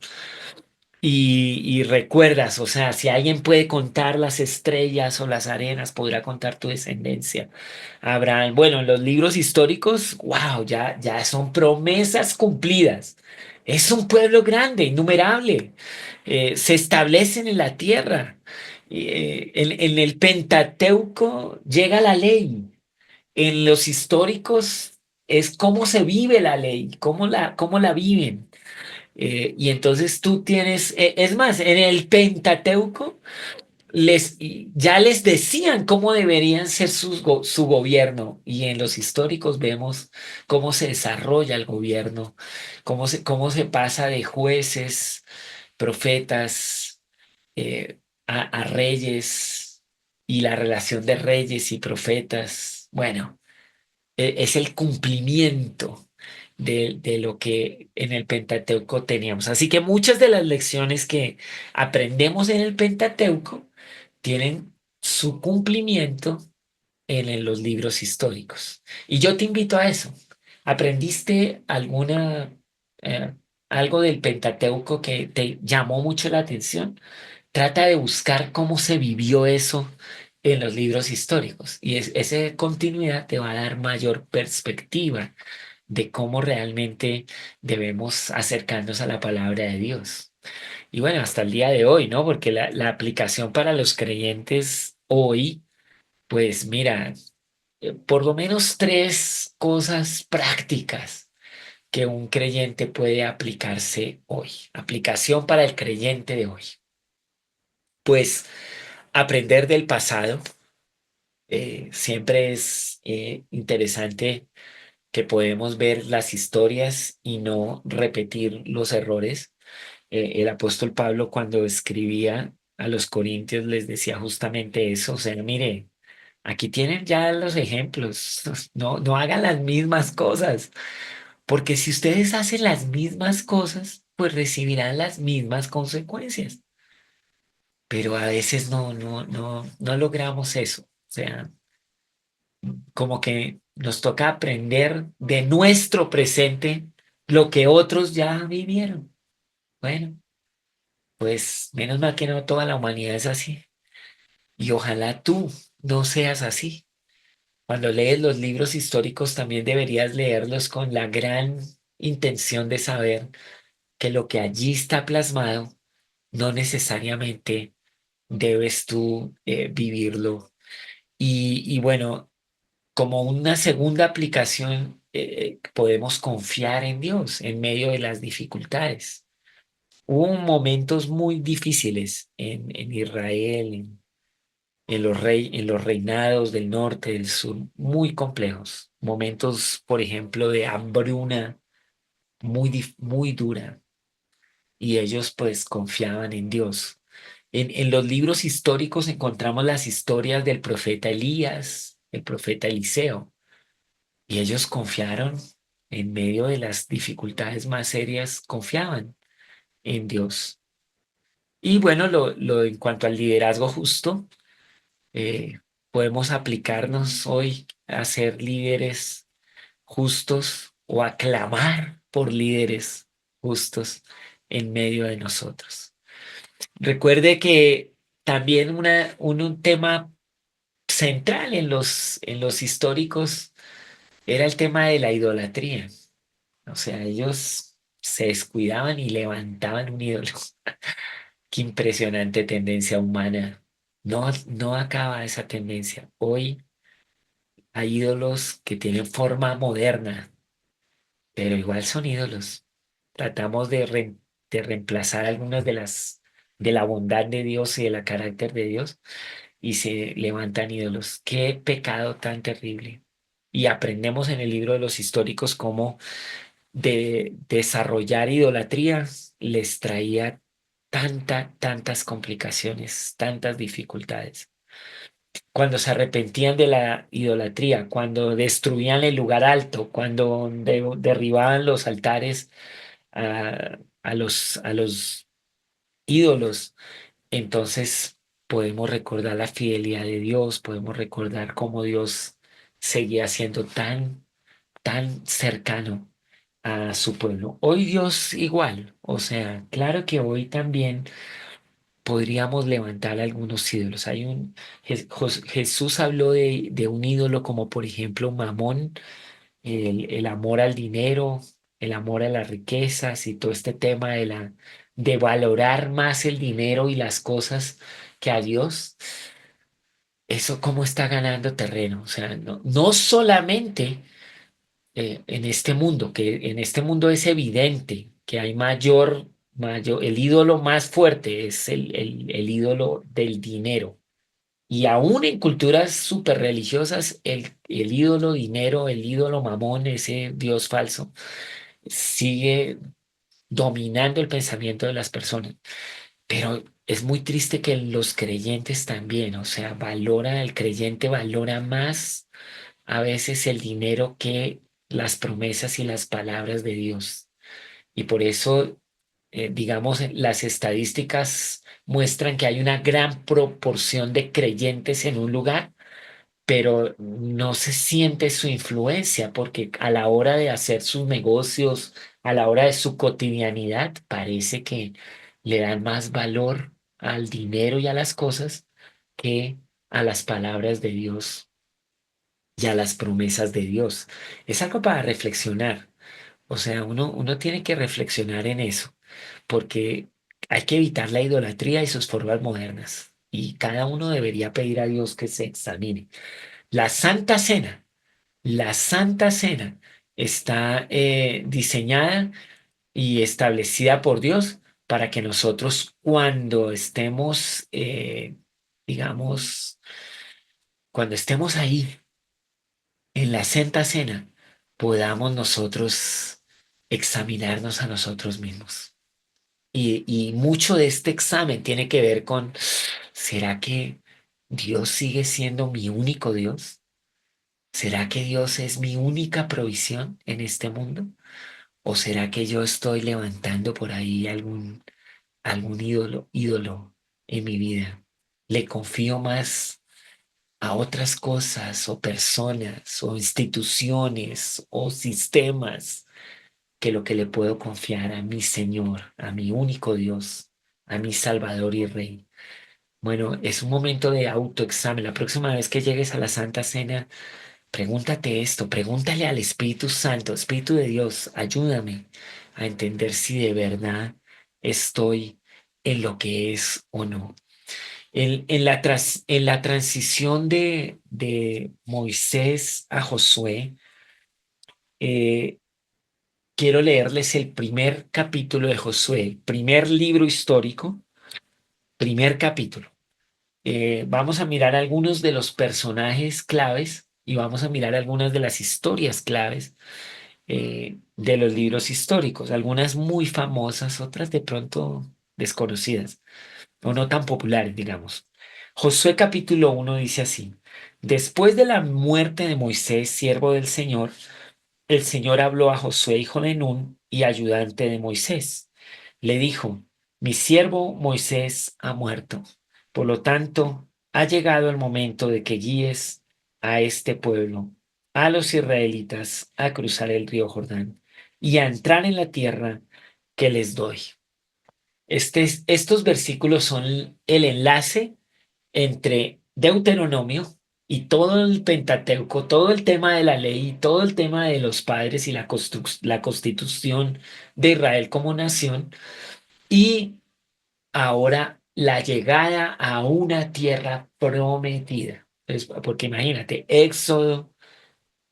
Y recuerdas, o sea, si alguien puede contar las estrellas o las arenas, podrá contar tu descendencia. Abraham, bueno, en los libros históricos, wow, ya son promesas cumplidas. Es un pueblo grande, innumerable. Se establecen en la tierra. En el Pentateuco llega la ley. En los históricos es cómo se vive la ley, cómo la viven. Y entonces tú tienes, es más, en el Pentateuco ya les decían cómo deberían ser su gobierno y en los históricos vemos cómo se desarrolla el gobierno, cómo se pasa de jueces, profetas, a reyes y la relación de reyes y profetas. Bueno, es el cumplimiento de lo que en el Pentateuco teníamos. Así que muchas de las lecciones que aprendemos en el Pentateuco tienen su cumplimiento en los libros históricos. Y yo te invito a eso. ¿Aprendiste eh, algo del Pentateuco que te llamó mucho la atención? Trata de buscar cómo se vivió eso en los libros históricos. Y esa continuidad te va a dar mayor perspectiva de cómo realmente debemos acercarnos a la palabra de Dios. Y bueno, hasta el día de hoy, ¿no? Porque la aplicación para los creyentes hoy, pues mira, por lo menos tres cosas prácticas que un creyente puede aplicarse hoy. Aplicación para el creyente de hoy. Pues aprender del pasado. Siempre es interesante que podemos ver las historias y no repetir los errores. El apóstol Pablo cuando escribía a los corintios les decía justamente eso, o sea, mire, aquí tienen ya los ejemplos, no hagan las mismas cosas, porque si ustedes hacen las mismas cosas, pues recibirán las mismas consecuencias, pero a veces no logramos eso, o sea, como que nos toca aprender de nuestro presente lo que otros ya vivieron. Bueno. Pues menos mal que no toda la humanidad es así. Y ojalá tú no seas así. Cuando lees los libros históricos también deberías leerlos con la gran intención de saber que lo que allí está plasmado no necesariamente debes tú vivirlo. Y bueno, como una segunda aplicación, podemos confiar en Dios en medio de las dificultades. Hubo momentos muy difíciles en Israel, en los reinados del norte, del sur, muy complejos. Momentos, por ejemplo, de hambruna muy dura. Y ellos pues confiaban en Dios. En los libros históricos encontramos las historias del profeta Elías, el profeta Eliseo. Y ellos confiaron en medio de las dificultades más serias, confiaban en Dios. Y bueno, en cuanto al liderazgo justo, eh, podemos aplicarnos hoy a ser líderes justos o a clamar por líderes justos en medio de nosotros. Recuerde que también un tema central en los históricos era el tema de la idolatría. O sea, ellos se descuidaban y levantaban un ídolo. Qué impresionante tendencia humana. No acaba esa tendencia. Hoy hay ídolos que tienen forma moderna, pero igual son ídolos. Tratamos de reemplazar algunas de la bondad de Dios y de la carácter de Dios y se levantan ídolos. Qué pecado tan terrible. Y aprendemos en el libro de los históricos cómo de desarrollar idolatría les traía tantas complicaciones, tantas dificultades. Cuando se arrepentían de la idolatría, cuando destruían el lugar alto, cuando derribaban los altares a los ídolos, entonces podemos recordar la fidelidad de Dios, podemos recordar cómo Dios seguía siendo tan cercano a su pueblo. Hoy Dios igual, o sea, claro que hoy también podríamos levantar algunos ídolos. Jesús habló de un ídolo como por ejemplo Mamón, el amor al dinero, el amor a las riquezas y todo este tema de valorar más el dinero y las cosas que a Dios. Eso cómo está ganando terreno. O sea, no solamente en este mundo, que en este mundo es evidente. que hay el ídolo más fuerte es el ídolo del dinero. Y aún en culturas súper religiosas, el ídolo dinero, el ídolo mamón, ese Dios falso, sigue dominando el pensamiento de las personas. Pero es muy triste que los creyentes también, o sea, el creyente valora más a veces el dinero que las promesas y las palabras de Dios. Y por eso, digamos, las estadísticas muestran que hay una gran proporción de creyentes en un lugar, pero no se siente su influencia porque a la hora de hacer sus negocios, a la hora de su cotidianidad, parece que le dan más valor al dinero y a las cosas que a las palabras de Dios y a las promesas de Dios. Es algo para reflexionar. O sea, uno tiene que reflexionar en eso, porque hay que evitar la idolatría y sus formas modernas. Y cada uno debería pedir a Dios que se examine. La Santa Cena, la Santa Cena está diseñada y establecida por Dios para que nosotros cuando estemos, digamos, cuando estemos ahí en la Santa Cena, podamos nosotros examinarnos a nosotros mismos. Y mucho de este examen tiene que ver con, ¿será que Dios sigue siendo mi único Dios? ¿Será que Dios es mi única provisión en este mundo? ¿O será que yo estoy levantando por ahí algún ídolo en mi vida? Le confío más a otras cosas o personas o instituciones o sistemas que lo que le puedo confiar a mi Señor, a mi único Dios, a mi Salvador y Rey. Bueno, es un momento de autoexamen. La próxima vez que llegues a la Santa Cena, pregúntate esto, pregúntale al Espíritu Santo, Espíritu de Dios, ayúdame a entender si de verdad estoy en lo que es o no. En la transición de Moisés a Josué, eh, quiero leerles el primer capítulo de Josué, primer libro histórico, primer capítulo. Vamos a mirar algunos de los personajes claves y vamos a mirar algunas de las historias claves de los libros históricos, algunas muy famosas, otras de pronto desconocidas o no tan populares, digamos. Josué capítulo 1 dice así: Después de la muerte de Moisés, siervo del Señor, el Señor habló a Josué, hijo de Nun y ayudante de Moisés. Le dijo: Mi siervo Moisés ha muerto. Por lo tanto, ha llegado el momento de que guíes a este pueblo, a los israelitas, a cruzar el río Jordán y a entrar en la tierra que les doy. Estos versículos son el enlace entre Deuteronomio y todo el Pentateuco, todo el tema de la ley, todo el tema de los padres y la constitución de Israel como nación, y ahora la llegada a una tierra prometida. Porque imagínate, Éxodo,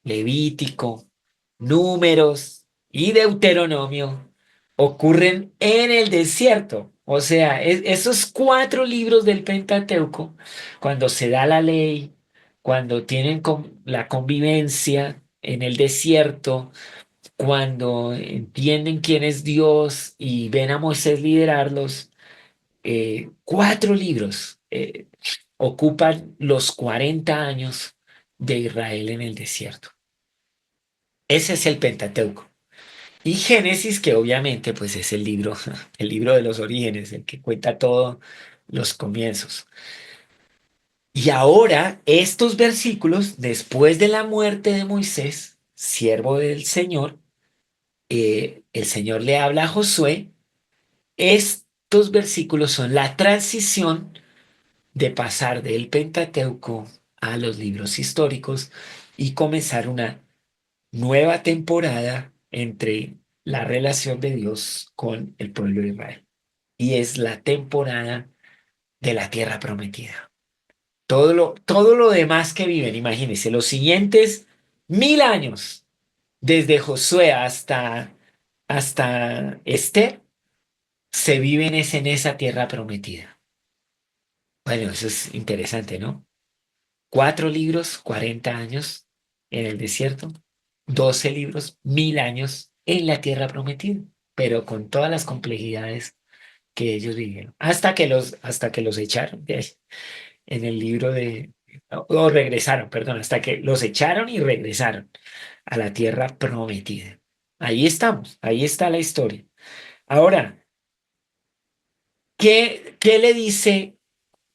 Levítico, Números y Deuteronomio ocurren en el desierto. O sea, esos cuatro libros del Pentateuco, cuando se da la ley, cuando tienen la convivencia en el desierto, cuando entienden quién es Dios y ven a Moisés liderarlos, cuatro libros ocupan los 40 años de Israel en el desierto. Ese es el Pentateuco. Y Génesis, que obviamente pues es el libro, el libro de los orígenes, el que cuenta todos los comienzos. Y ahora estos versículos, después de la muerte de Moisés, siervo del Señor, el Señor le habla a Josué. Estos versículos son la transición de pasar del Pentateuco a los libros históricos y comenzar una nueva temporada entre la relación de Dios con el pueblo de Israel. Y es la temporada de la tierra prometida. Todo lo demás que viven, imagínense, los siguientes 1000 años, desde Josué hasta Esther se vive en esa tierra prometida. Bueno, eso es interesante, ¿no? 4 libros, 40 años en el desierto, 12 libros, 1000 años en la tierra prometida, pero con todas las complejidades que ellos vivieron, hasta que los echaron de ahí, en el libro o regresaron, perdón, hasta que los echaron y regresaron a la tierra prometida. Ahí estamos, ahí está la historia. Ahora, ¿qué le dice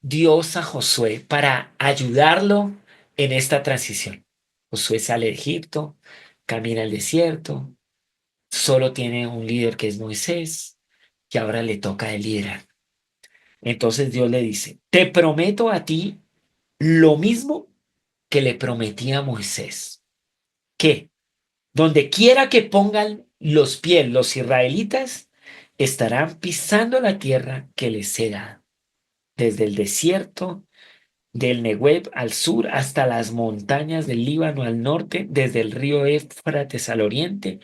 Dios a Josué para ayudarlo en esta transición? Josué sale de Egipto, camina al desierto, solo tiene un líder que es Moisés y ahora le toca el liderar. Entonces Dios le dice, te prometo a ti lo mismo que le prometí a Moisés, que donde quiera que pongan los pies los israelitas, estarán pisando la tierra que les he dado, desde el desierto del Negev al sur hasta las montañas del Líbano al norte, desde el río Éufrates al oriente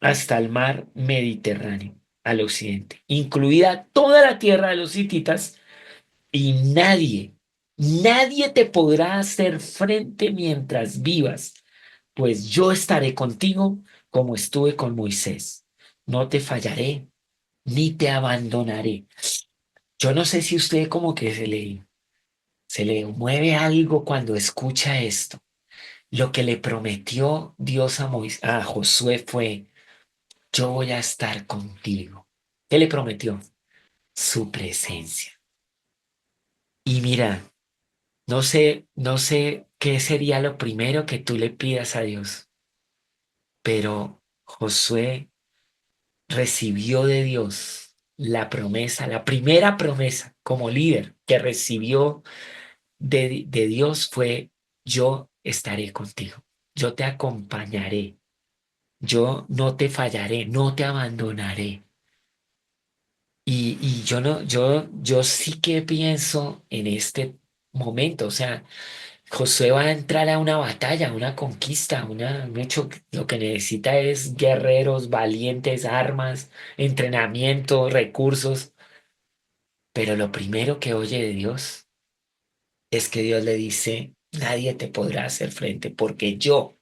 hasta el mar Mediterráneo al occidente, incluida toda la tierra de los hititas, y nadie te podrá hacer frente mientras vivas, pues yo estaré contigo como estuve con Moisés. No te fallaré ni te abandonaré. Yo no sé si usted como que se le mueve algo cuando escucha esto. Lo que le prometió Dios a Josué fue, yo voy a estar contigo. ¿Qué le prometió? Su presencia. Y mira, no sé qué sería lo primero que tú le pidas a Dios, pero Josué recibió de Dios la promesa, la primera promesa como líder que recibió de Dios fue, yo estaré contigo, yo te acompañaré, yo no te fallaré, no te abandonaré. Y yo no, yo sí que pienso en este momento, o sea, Josué va a entrar a una batalla, a una conquista, un hecho, lo que necesita es guerreros, valientes, armas, entrenamiento, recursos, pero lo primero que oye de Dios es que Dios le dice, nadie te podrá hacer frente porque yo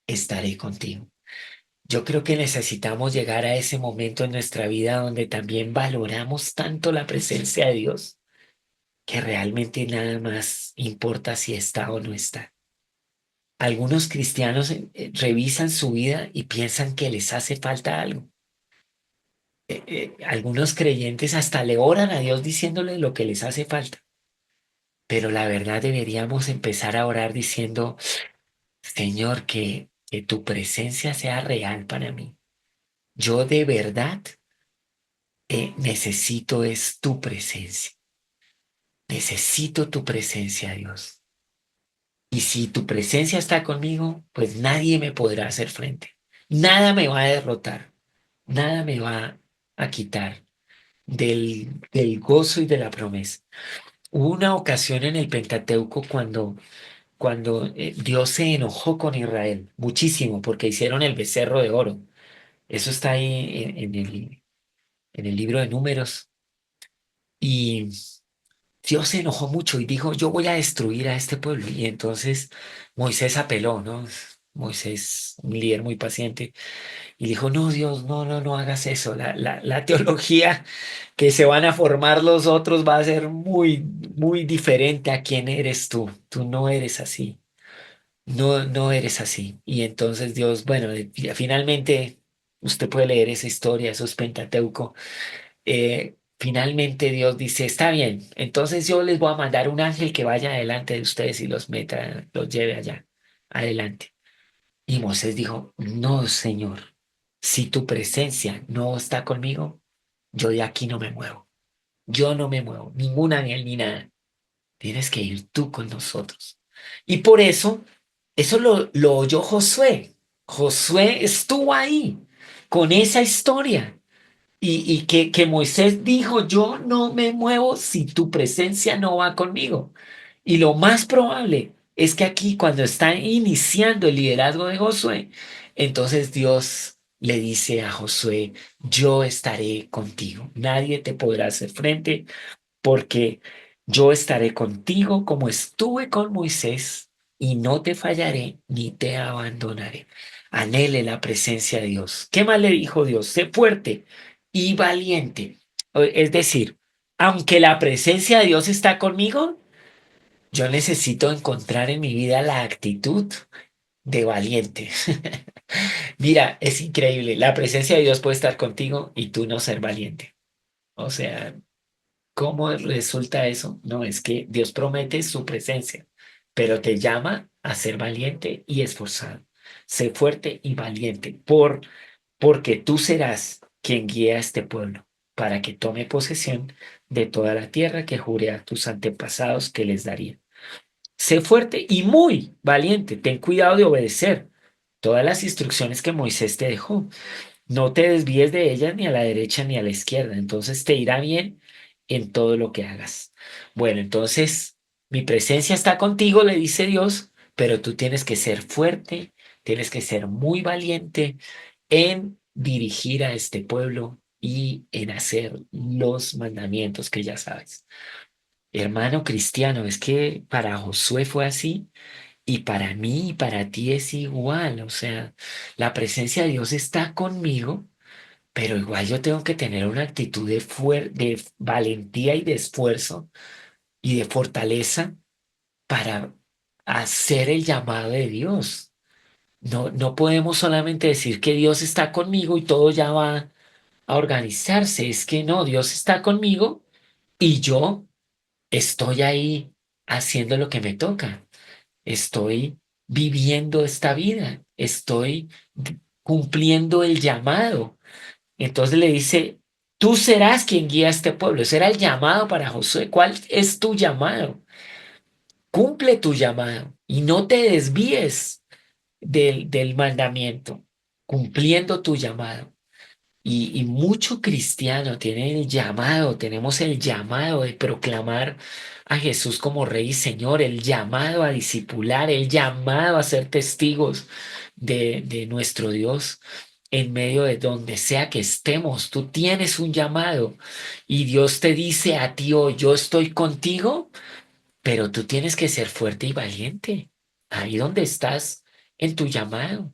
estaré contigo. Yo creo que necesitamos llegar a ese momento en nuestra vida donde también valoramos tanto la presencia de Dios que realmente nada más importa si está o no está. Algunos cristianos revisan su vida y piensan que les hace falta algo. Algunos creyentes hasta le oran a Dios diciéndole lo que les hace falta. Pero la verdad deberíamos empezar a orar diciendo, Señor, que tu presencia sea real para mí. Yo de verdad necesito es tu presencia. Necesito tu presencia, Dios. Y si tu presencia está conmigo, pues nadie me podrá hacer frente. Nada me va a derrotar. Nada me va a quitar del gozo y de la promesa. Hubo una ocasión en el Pentateuco cuando Dios se enojó con Israel muchísimo porque hicieron el becerro de oro. Eso está ahí en el libro de Números. Y Dios se enojó mucho y dijo, yo voy a destruir a este pueblo. Y entonces Moisés apeló, ¿no? Moisés, un líder muy paciente, y dijo, no, Dios, no, no, no hagas eso. La teología que se van a formar los otros va a ser muy, muy diferente a quién eres tú. Tú no eres así. No, no eres así. Y entonces Dios, bueno, finalmente usted puede leer esa historia, esos Pentateuco. Finalmente Dios dice, está bien, entonces yo les voy a mandar un ángel que vaya adelante de ustedes y los meta, los lleve allá, adelante. Y Moisés dijo, no, Señor, si tu presencia no está conmigo, yo de aquí no me muevo. Yo no me muevo, ningún ángel ni nada. Tienes que ir tú con nosotros. Y por eso lo oyó Josué. Josué estuvo ahí con esa historia. Y que Moisés dijo, yo no me muevo si tu presencia no va conmigo. Y lo más probable es que aquí, cuando está iniciando el liderazgo de Josué, entonces Dios le dice a Josué, yo estaré contigo, nadie te podrá hacer frente porque yo estaré contigo como estuve con Moisés y no te fallaré ni te abandonaré. Anhele la presencia de Dios. ¿Qué más le dijo Dios? Sé fuerte y valiente. Es decir, aunque la presencia de Dios está conmigo, yo necesito encontrar en mi vida la actitud de valiente. Mira, es increíble. La presencia de Dios puede estar contigo y tú no ser valiente. O sea, ¿cómo resulta eso? No, es que Dios promete su presencia, pero te llama a ser valiente y esforzado. Sé fuerte y valiente, porque tú serás quien guía a este pueblo para que tome posesión de toda la tierra que juré a tus antepasados que les daría. Sé fuerte y muy valiente. Ten cuidado de obedecer todas las instrucciones que Moisés te dejó. No te desvíes de ellas ni a la derecha ni a la izquierda. Entonces te irá bien en todo lo que hagas. Bueno, entonces mi presencia está contigo, le dice Dios, pero tú tienes que ser fuerte, tienes que ser muy valiente en dirigir a este pueblo y en hacer los mandamientos que ya sabes. Hermano cristiano, es que para Josué fue así y para mí y para ti es igual. O sea, la presencia de Dios está conmigo, pero igual yo tengo que tener una actitud de valentía y de esfuerzo y de fortaleza para hacer el llamado de Dios. No, no podemos solamente decir que Dios está conmigo y todo ya va a organizarse. Es que no, Dios está conmigo y yo estoy ahí haciendo lo que me toca. Estoy viviendo esta vida. Estoy cumpliendo el llamado. Entonces le dice, tú serás quien guía a este pueblo. Ese era el llamado para Josué. ¿Cuál es tu llamado? Cumple tu llamado y no te desvíes del mandamiento, cumpliendo tu llamado. Y mucho cristiano tiene el llamado, tenemos el llamado de proclamar a Jesús como Rey y Señor, el llamado a discipular, el llamado a ser testigos de nuestro Dios en medio de donde sea que estemos. Tú tienes un llamado y Dios te dice a ti, oh, yo estoy contigo, pero tú tienes que ser fuerte y valiente ahí donde estás en tu llamado.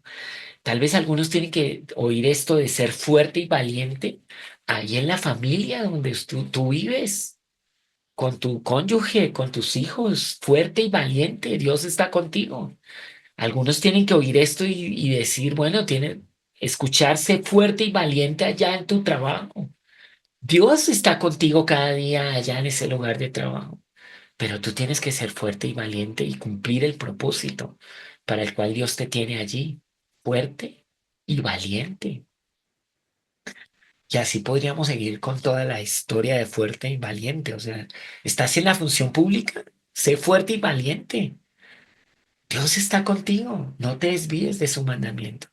Tal vez algunos tienen que oír esto de ser fuerte y valiente ahí en la familia donde tú vives, con tu cónyuge, con tus hijos, fuerte y valiente, Dios está contigo. Algunos tienen que oír esto y decir, bueno, tienen escucharse fuerte y valiente allá en tu trabajo. Dios está contigo cada día allá en ese lugar de trabajo, pero tú tienes que ser fuerte y valiente y cumplir el propósito para el cual Dios te tiene allí, fuerte y valiente. Y así podríamos seguir con toda la historia de fuerte y valiente. O sea, estás en la función pública, sé fuerte y valiente. Dios está contigo, no te desvíes de su mandamiento.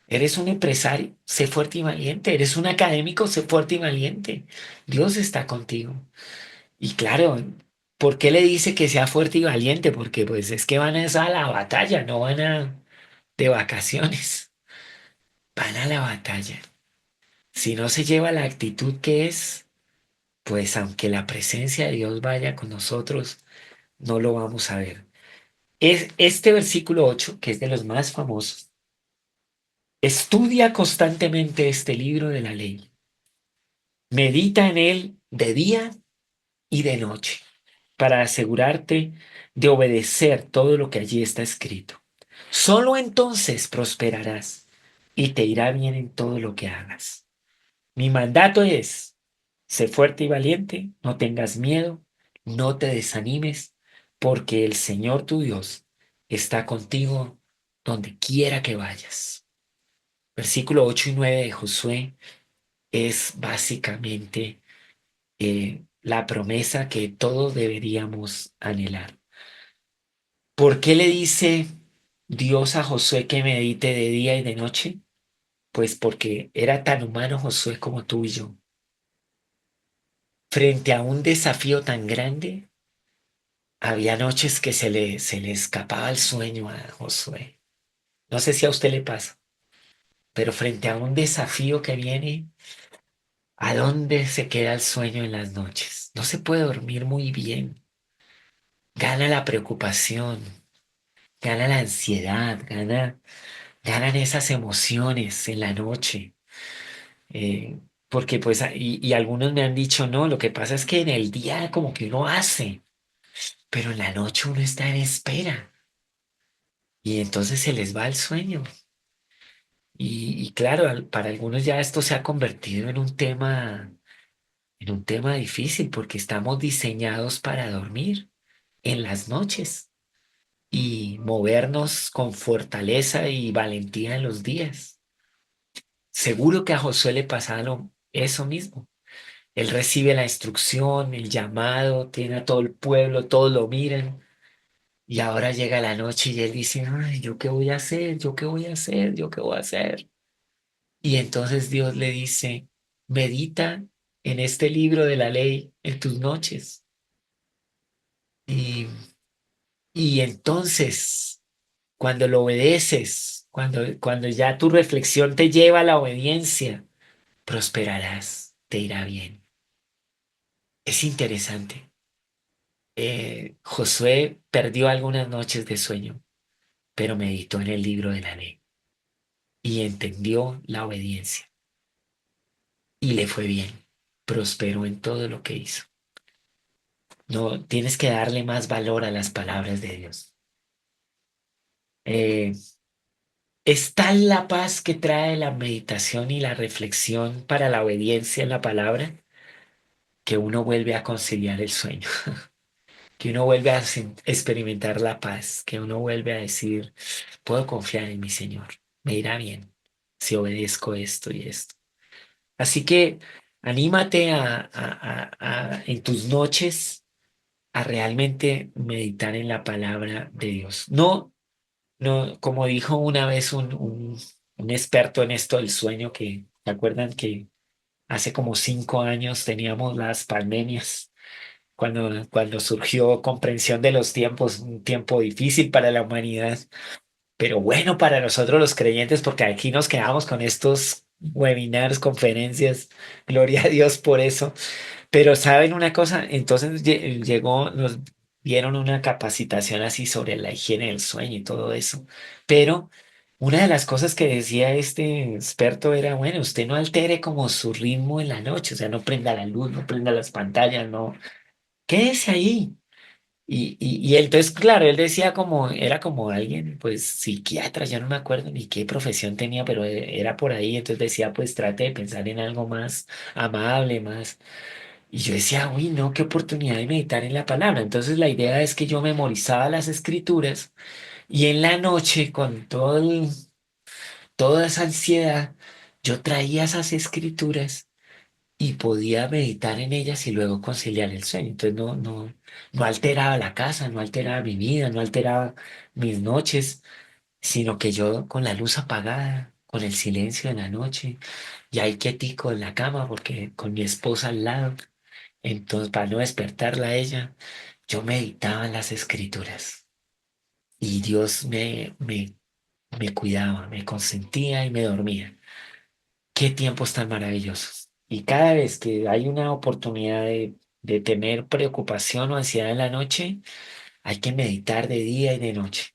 Eres un empresario, sé fuerte y valiente. Eres un académico, sé fuerte y valiente. Dios está contigo. Y claro, ¿por qué le dice que sea fuerte y valiente? Porque pues es que van a la batalla, no van a de vacaciones, van a la batalla. Si no se lleva la actitud que es, pues aunque la presencia de Dios vaya con nosotros, no lo vamos a ver. Es este versículo 8 que es de los más famosos. Estudia constantemente este libro de la ley. Medita en él de día y de noche para asegurarte de obedecer todo lo que allí está escrito. Solo entonces prosperarás y te irá bien en todo lo que hagas. Mi mandato es, sé fuerte y valiente, no tengas miedo, no te desanimes, porque el Señor tu Dios está contigo donde quiera que vayas. Versículo 8 y 9 de Josué es básicamente la promesa que todos deberíamos anhelar. ¿Por qué le dice Dios a Josué que medite de día y de noche? Pues porque era tan humano Josué como tú y yo. Frente a un desafío tan grande, había noches que se le escapaba el sueño a Josué. No sé si a usted le pasa. pero frente a un desafío que viene, ¿a dónde se queda el sueño en las noches? No se puede dormir muy bien. Gana la preocupación, gana la ansiedad, ganan esas emociones en la noche. Eh, Porque pues, y algunos me han dicho, no, lo que pasa es que en el día como que uno hace, pero en la noche uno está en espera y entonces se les va el sueño. Y claro, para algunos ya esto se ha convertido en un tema difícil porque estamos diseñados para dormir en las noches y movernos con fortaleza y valentía en los días. Seguro que a Josué le pasaba eso mismo. Él recibe la instrucción, el llamado, tiene a todo el pueblo, todos lo miran. Y ahora llega la noche y él dice, ay, ¿yo qué voy a hacer? ¿Yo qué voy a hacer? ¿Yo qué voy a hacer? Y entonces Dios le dice, medita en este libro de la ley en tus noches. Y, y entonces, cuando lo obedeces, cuando ya tu reflexión te lleva a la obediencia, prosperarás, te irá bien. Es interesante. Josué perdió algunas noches de sueño, pero meditó en el libro de la ley y entendió la obediencia y le fue bien. Prosperó en todo lo que hizo. No, tienes que darle más valor a las palabras de Dios. Eh, es tal la paz que trae la meditación y la reflexión para la obediencia en la palabra que uno vuelve a conciliar el sueño, que uno vuelve a experimentar la paz, que uno vuelve a decir, puedo confiar en mi Señor, me irá bien si obedezco esto y esto. Así que anímate en tus noches a realmente meditar en la palabra de Dios. No, no, como dijo una vez un experto en esto del sueño, que, ¿se acuerdan que hace como 5 años teníamos las pandemias? Cuando surgió comprensión de los tiempos, un tiempo difícil para la humanidad, pero bueno para nosotros los creyentes, porque aquí nos quedamos con estos webinars, conferencias, gloria a Dios por eso. Pero ¿saben una cosa? Entonces llegó, nos dieron una capacitación así sobre la higiene del sueño y todo eso. Pero una de las cosas que decía este experto era, bueno, usted no altere como su ritmo en la noche, o sea, no prenda la luz, no prenda las pantallas, no, quédese ahí. Y entonces, claro, él decía como, era como alguien, pues psiquiatra, ya no me acuerdo ni qué profesión tenía, pero era por ahí, entonces decía, pues trate de pensar en algo más amable, más. Y yo decía, uy, no, qué oportunidad de meditar en la palabra. Entonces la idea es que yo memorizaba las escrituras y en la noche, con toda esa ansiedad, yo traía esas escrituras y podía meditar en ellas y luego conciliar el sueño. Entonces no alteraba la casa, no alteraba mi vida, no alteraba mis noches, sino que yo con la luz apagada, con el silencio de la noche, y ahí quietico en la cama, porque con mi esposa al lado, entonces para no despertarla a ella, yo meditaba en las escrituras y Dios me cuidaba, me consentía y me dormía. Qué tiempos tan maravillosos. Y cada vez que hay una oportunidad de tener preocupación o ansiedad en la noche, hay que meditar de día y de noche.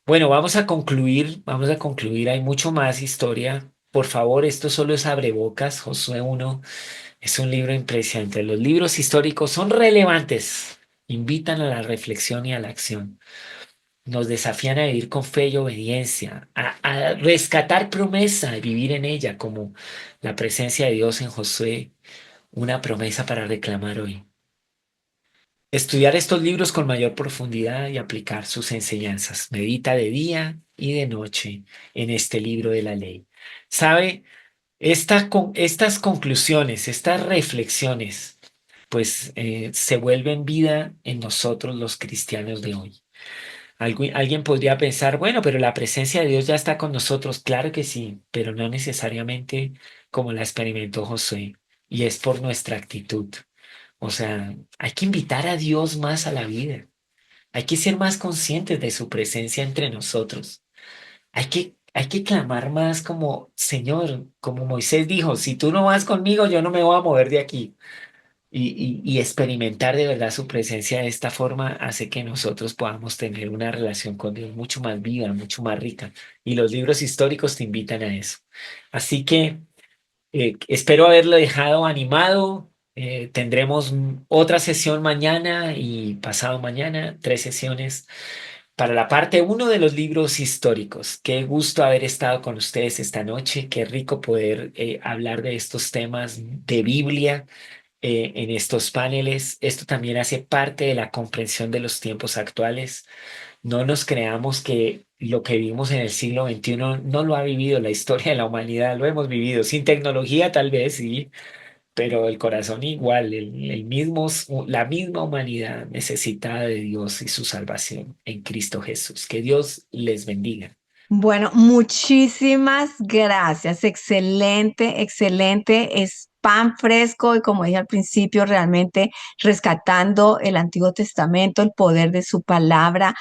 Bueno, vamos a concluir, hay mucho más historia. Por favor, esto solo es abrebocas. Josué 1 es un libro impresionante. Los libros históricos son relevantes, invitan a la reflexión y a la acción. Nos desafían a vivir con fe y obediencia, a rescatar promesa y vivir en ella, como la presencia de Dios en Josué, una promesa para reclamar hoy. Estudiar estos libros con mayor profundidad y aplicar sus enseñanzas. Medita de día y de noche en este libro de la ley. ¿Sabe? Estas conclusiones, estas reflexiones, pues se vuelven vida en nosotros los cristianos de hoy. Alguien podría pensar, bueno, pero la presencia de Dios ya está con nosotros. Claro que sí, pero no necesariamente como la experimentó Josué. Y es por nuestra actitud. O sea, hay que invitar a Dios más a la vida. Hay que ser más conscientes de su presencia entre nosotros. Hay que hay que clamar más como, Señor, como Moisés dijo, si tú no vas conmigo, yo no me voy a mover de aquí. Y experimentar de verdad su presencia de esta forma hace que nosotros podamos tener una relación con Dios mucho más viva, mucho más rica. Y los libros históricos te invitan a eso. Así que espero haberlo dejado animado. Tendremos otra sesión mañana y pasado mañana, 3 sesiones para la parte uno de los libros históricos. Qué gusto haber estado con ustedes esta noche. Qué rico poder hablar de estos temas de Biblia en estos paneles. Esto también hace parte de la comprensión de los tiempos actuales. No nos creamos que lo que vivimos en el siglo XXI no lo ha vivido la historia de la humanidad, lo hemos vivido sin tecnología tal vez, sí, pero el corazón igual, el mismo, la misma humanidad necesitada de Dios y su salvación en Cristo Jesús. Que Dios les bendiga. Bueno, muchísimas gracias. Excelente, excelente. Es pan fresco y como dije al principio, realmente rescatando el Antiguo Testamento, el poder de su palabra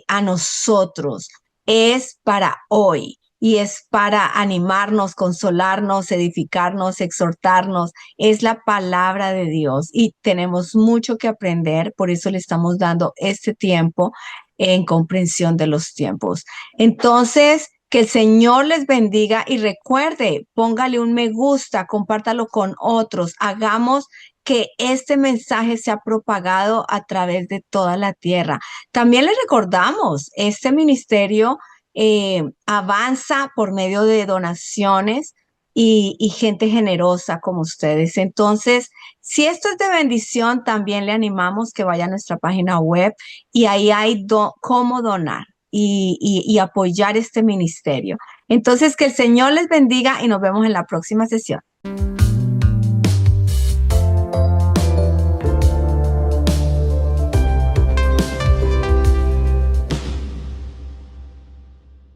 a nosotros. Es para hoy y es para animarnos, consolarnos, edificarnos, exhortarnos. Es la palabra de Dios y tenemos mucho que aprender. Por eso le estamos dando este tiempo en comprensión de los tiempos. Entonces, que el Señor les bendiga y recuerde, póngale un me gusta, compártalo con otros, hagamos que este mensaje sea propagado a través de toda la tierra. También les recordamos, este ministerio avanza por medio de donaciones y gente generosa como ustedes. Entonces, si esto es de bendición, también le animamos que vaya a nuestra página web y ahí hay cómo donar y apoyar este ministerio. Entonces, que el Señor les bendiga y nos vemos en la próxima sesión.